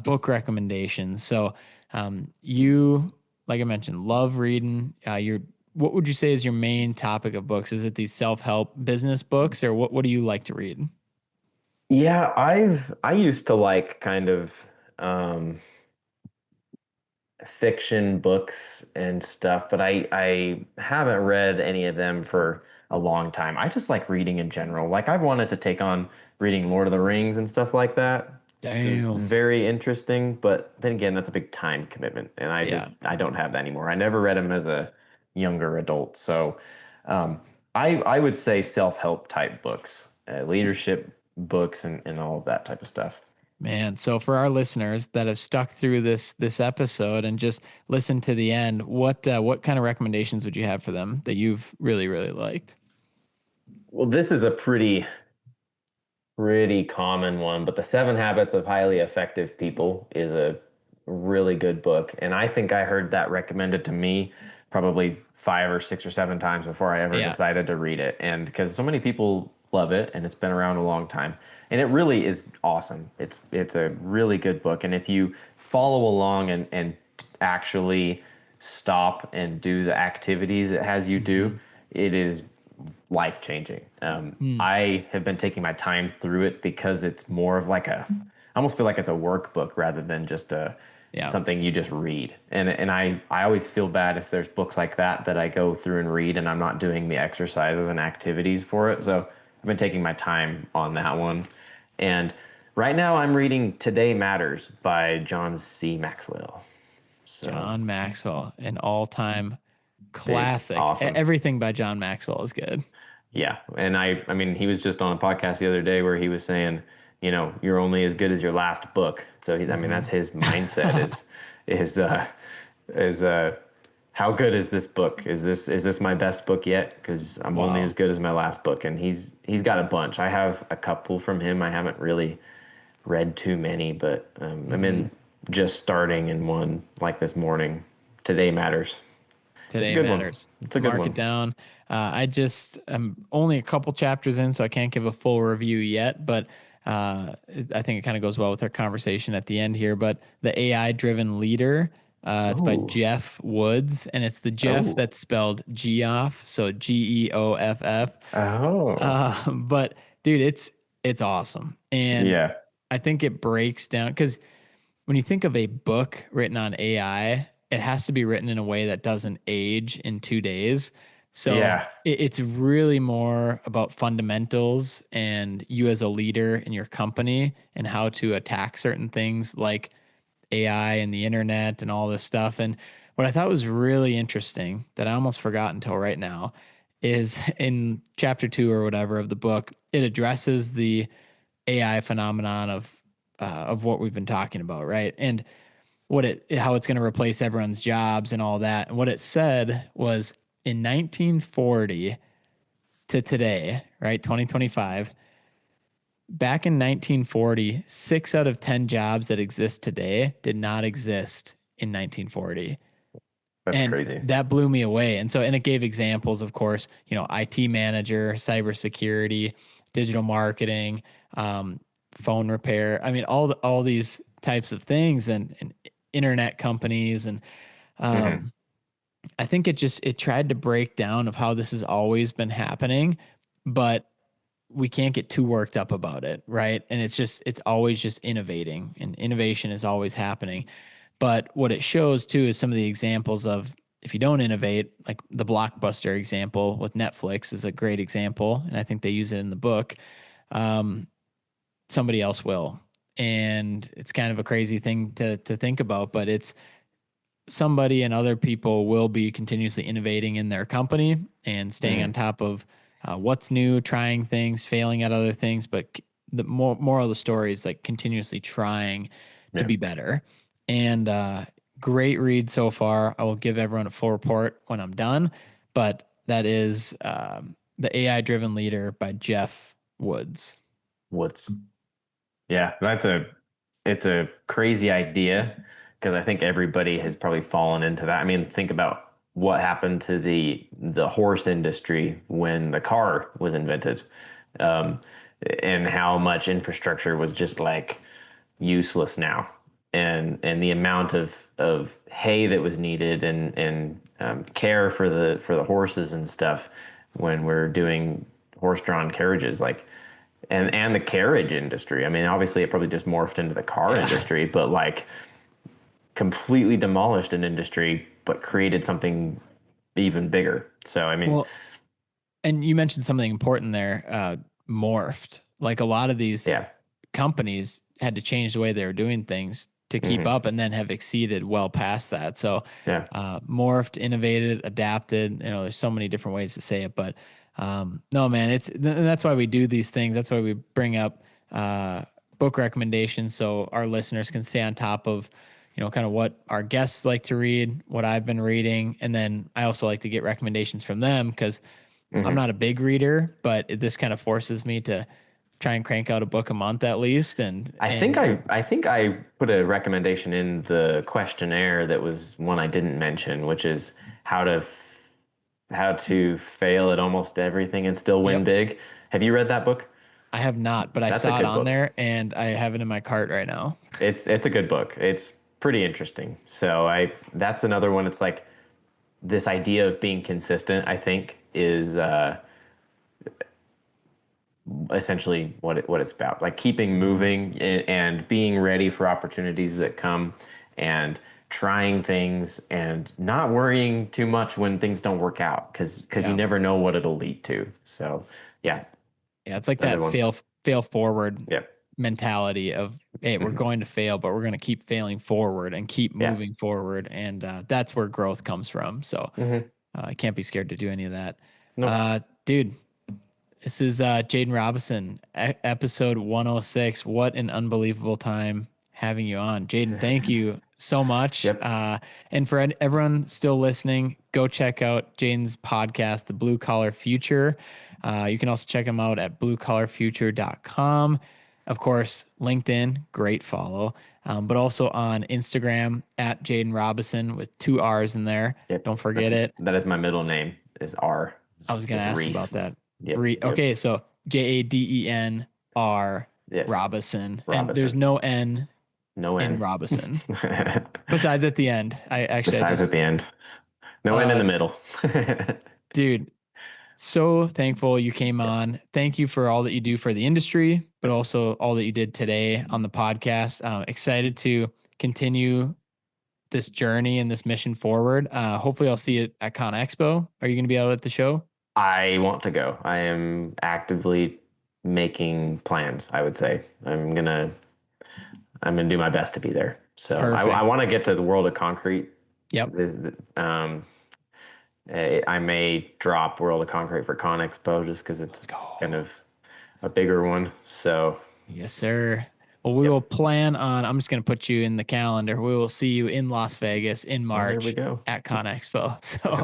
book recommendations. So, you, like I mentioned, love reading. What would you say is your main topic of books? Is it these self-help business books, or what do you like to read? Yeah, I used to like kind of um fiction books and stuff, but I haven't read any of them for a long time. I just like reading in general. Like I've wanted to take on reading Lord of the Rings and stuff like that. Is Damn. very interesting, but then again, that's a big time commitment, and Yeah. I don't have that anymore. I never read them as a younger adult, so um, I would say self-help type books, leadership books, and all of that type of stuff. Man, so for our listeners that have stuck through this episode and just listened to the end, what kind of recommendations would you have for them that you've really really liked? Well, this is a pretty common one, but The Seven Habits of Highly Effective People is a really good book. And I think I heard that recommended to me probably five or six or seven times before I ever Yeah. decided to read it. And because so many people love it and it's been around a long time. And it really is awesome. It's a really good book. And if you follow along and actually stop and do the activities it has you do, Hmm. it is life changing. Mm. I have been taking my time through it because it's more of like I almost feel like it's a workbook rather than just a Yeah. something you just read. And I always feel bad if there's books like that I go through and read and I'm not doing the exercises and activities for it. So I've been taking my time on that one. And right now I'm reading Today Matters by John C. Maxwell. So John Maxwell, an all-time big, classic. awesome. Everything by John Maxwell is good. Yeah, and I mean, he was just on a podcast the other day where he was saying, you're only as good as your last book. So I mean, Hmm. that's his mindset is is how good is this book? Is this my best book yet? Because I'm only as Wow. good as my last book, and he's got a bunch. I have a couple from him. I haven't really read too many, but I'm Hmm. in just starting in one like this morning. Today Matters. It's a Today good one. matters. It's a good Mark it one. down. I'm only a couple chapters in, so I can't give a full review yet, but I think it kind of goes well with our conversation at the end here. But the AI driven leader, It's by Oh, Jeff Woods, and it's the Jeff oh, that's spelled Geoff, so Geoff. oh. But dude, it's awesome, and Yeah, I think it breaks down because when you think of a book written on AI, it has to be written in a way that doesn't age in 2 days. So yeah. it's really more about fundamentals and you as a leader in your company and how to attack certain things like AI and the internet and all this stuff. And what I thought was really interesting that I almost forgot until right now is in chapter 2 or whatever of the book, it addresses the AI phenomenon of what we've been talking about, right? And what it how it's going to replace everyone's jobs and all that. And what it said was in 1940 to today, right? 2025. Back in 1940, 6 out of 10 jobs that exist today did not exist in 1940. That's And crazy. that blew me away. And it gave examples, of course, IT manager, cybersecurity, digital marketing, um, phone repair. I mean, all these types of things and internet companies. And Hmm. um, I think it tried to break down of how this has always been happening, but we can't get too worked up about it, right? And it's always just innovating, and innovation is always happening. But what it shows too is some of the examples of if you don't innovate, like the Blockbuster example with Netflix is a great example, and I think they use it in the book. Um, Somebody else will, and it's kind of a crazy thing to think about, but it's somebody and other people will be continuously innovating in their company and staying on Hmm. top of what's new, trying things, failing at other things. But the moral of the story is like continuously trying to Yeah. be better. And great read so far. I will give everyone a full report when I'm done. But that is The AI Driven Leader by Jeff Woods. What's Yeah, it's a crazy idea because I think everybody has probably fallen into that. I mean, think about what happened to the horse industry when the car was invented, um, and how much infrastructure was just like useless now, and the amount of hay that was needed and care for the horses and stuff when we're doing horse-drawn carriages, like and the carriage industry. I mean, obviously, it probably just morphed into the car Yeah. industry, but like completely demolished an industry, but created something even bigger. So, I mean, Well, and you mentioned something important there, morphed. Like a lot of these yeah, companies had to change the way they were doing things to keep hmm, up and then have exceeded well past that. So yeah, morphed, innovated, adapted. There's so many different ways to say it, but no, man, that's why we do these things. That's why we bring up uh, book recommendations so our listeners can stay on top of, kind of what our guests like to read, what I've been reading, and then I also like to get recommendations from them because I'm hmm. not a big reader, but this kind of forces me to try and crank out a book a month at least. And I think I put a recommendation in the questionnaire that was one I didn't mention, which is how to how to fail at almost everything and still win yep, big. Have you read that book? I have not, but I That's a saw it good on book. there and I have it in my cart right now. It's a good book. It's pretty interesting. So I that's another one. It's like this idea of being consistent, I think, is essentially what it's about. Like keeping Mm, moving and being ready for opportunities that come and trying things and not worrying too much when things don't work out because you yeah. never know what it'll lead to. So yeah, Yeah. It's like another that one. fail forward Yeah. mentality of, hey, we're Hmm. going to fail, but we're going to keep failing forward and keep Yeah. moving forward. And that's where growth comes from. So Hmm. I can't be scared to do any of that. Nope. Dude, this is Jaden Robison, episode 106. What an unbelievable time having you on. Jaden, thank you so much. Yep. And for everyone still listening, go check out Jaden's podcast, The Blue Collar Future. You can also check him out at bluecollarfuture.com. Of course, LinkedIn, great follow, but also on Instagram at Jaden Robison with 2 R's in there. Yep. Don't forget it. That is my middle name is R I was going to is ask Reese. about that. Yep. Yep. Okay, so JADENR Yes. Robison, and there's Robinson. no N. No in N. Robison. Besides at the end, I Besides at just, the end. No N in uh, the middle. dude, so thankful you came Yeah. on. Thank you for all that you do for the industry, but also all that you did today on the podcast. Excited to continue this journey and this mission forward. Hopefully, I'll see you at Con Expo. Are you going to be out at the show? I want to go. I am actively making plans, I would say. I'm gonna do my best to be there. So I Perfect. want to get to the world of concrete. Yep. This, um, I may drop World of Concrete for Con Expo just because it's Let's go. kind of a bigger one. So, Yes, sir. Well, we will yep. plan on, I'm just going to put you in the calendar. We will see you in Las Vegas in Well, there we March go. at Con Expo. So,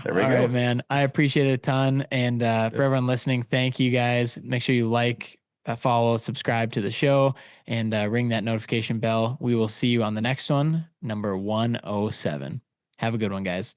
There we all right, go. man. I appreciate it a ton. And for Yep. everyone listening, thank you guys. Make sure you like, follow, subscribe to the show, and ring that notification bell. We will see you on the next one, number 107. Have a good one, guys.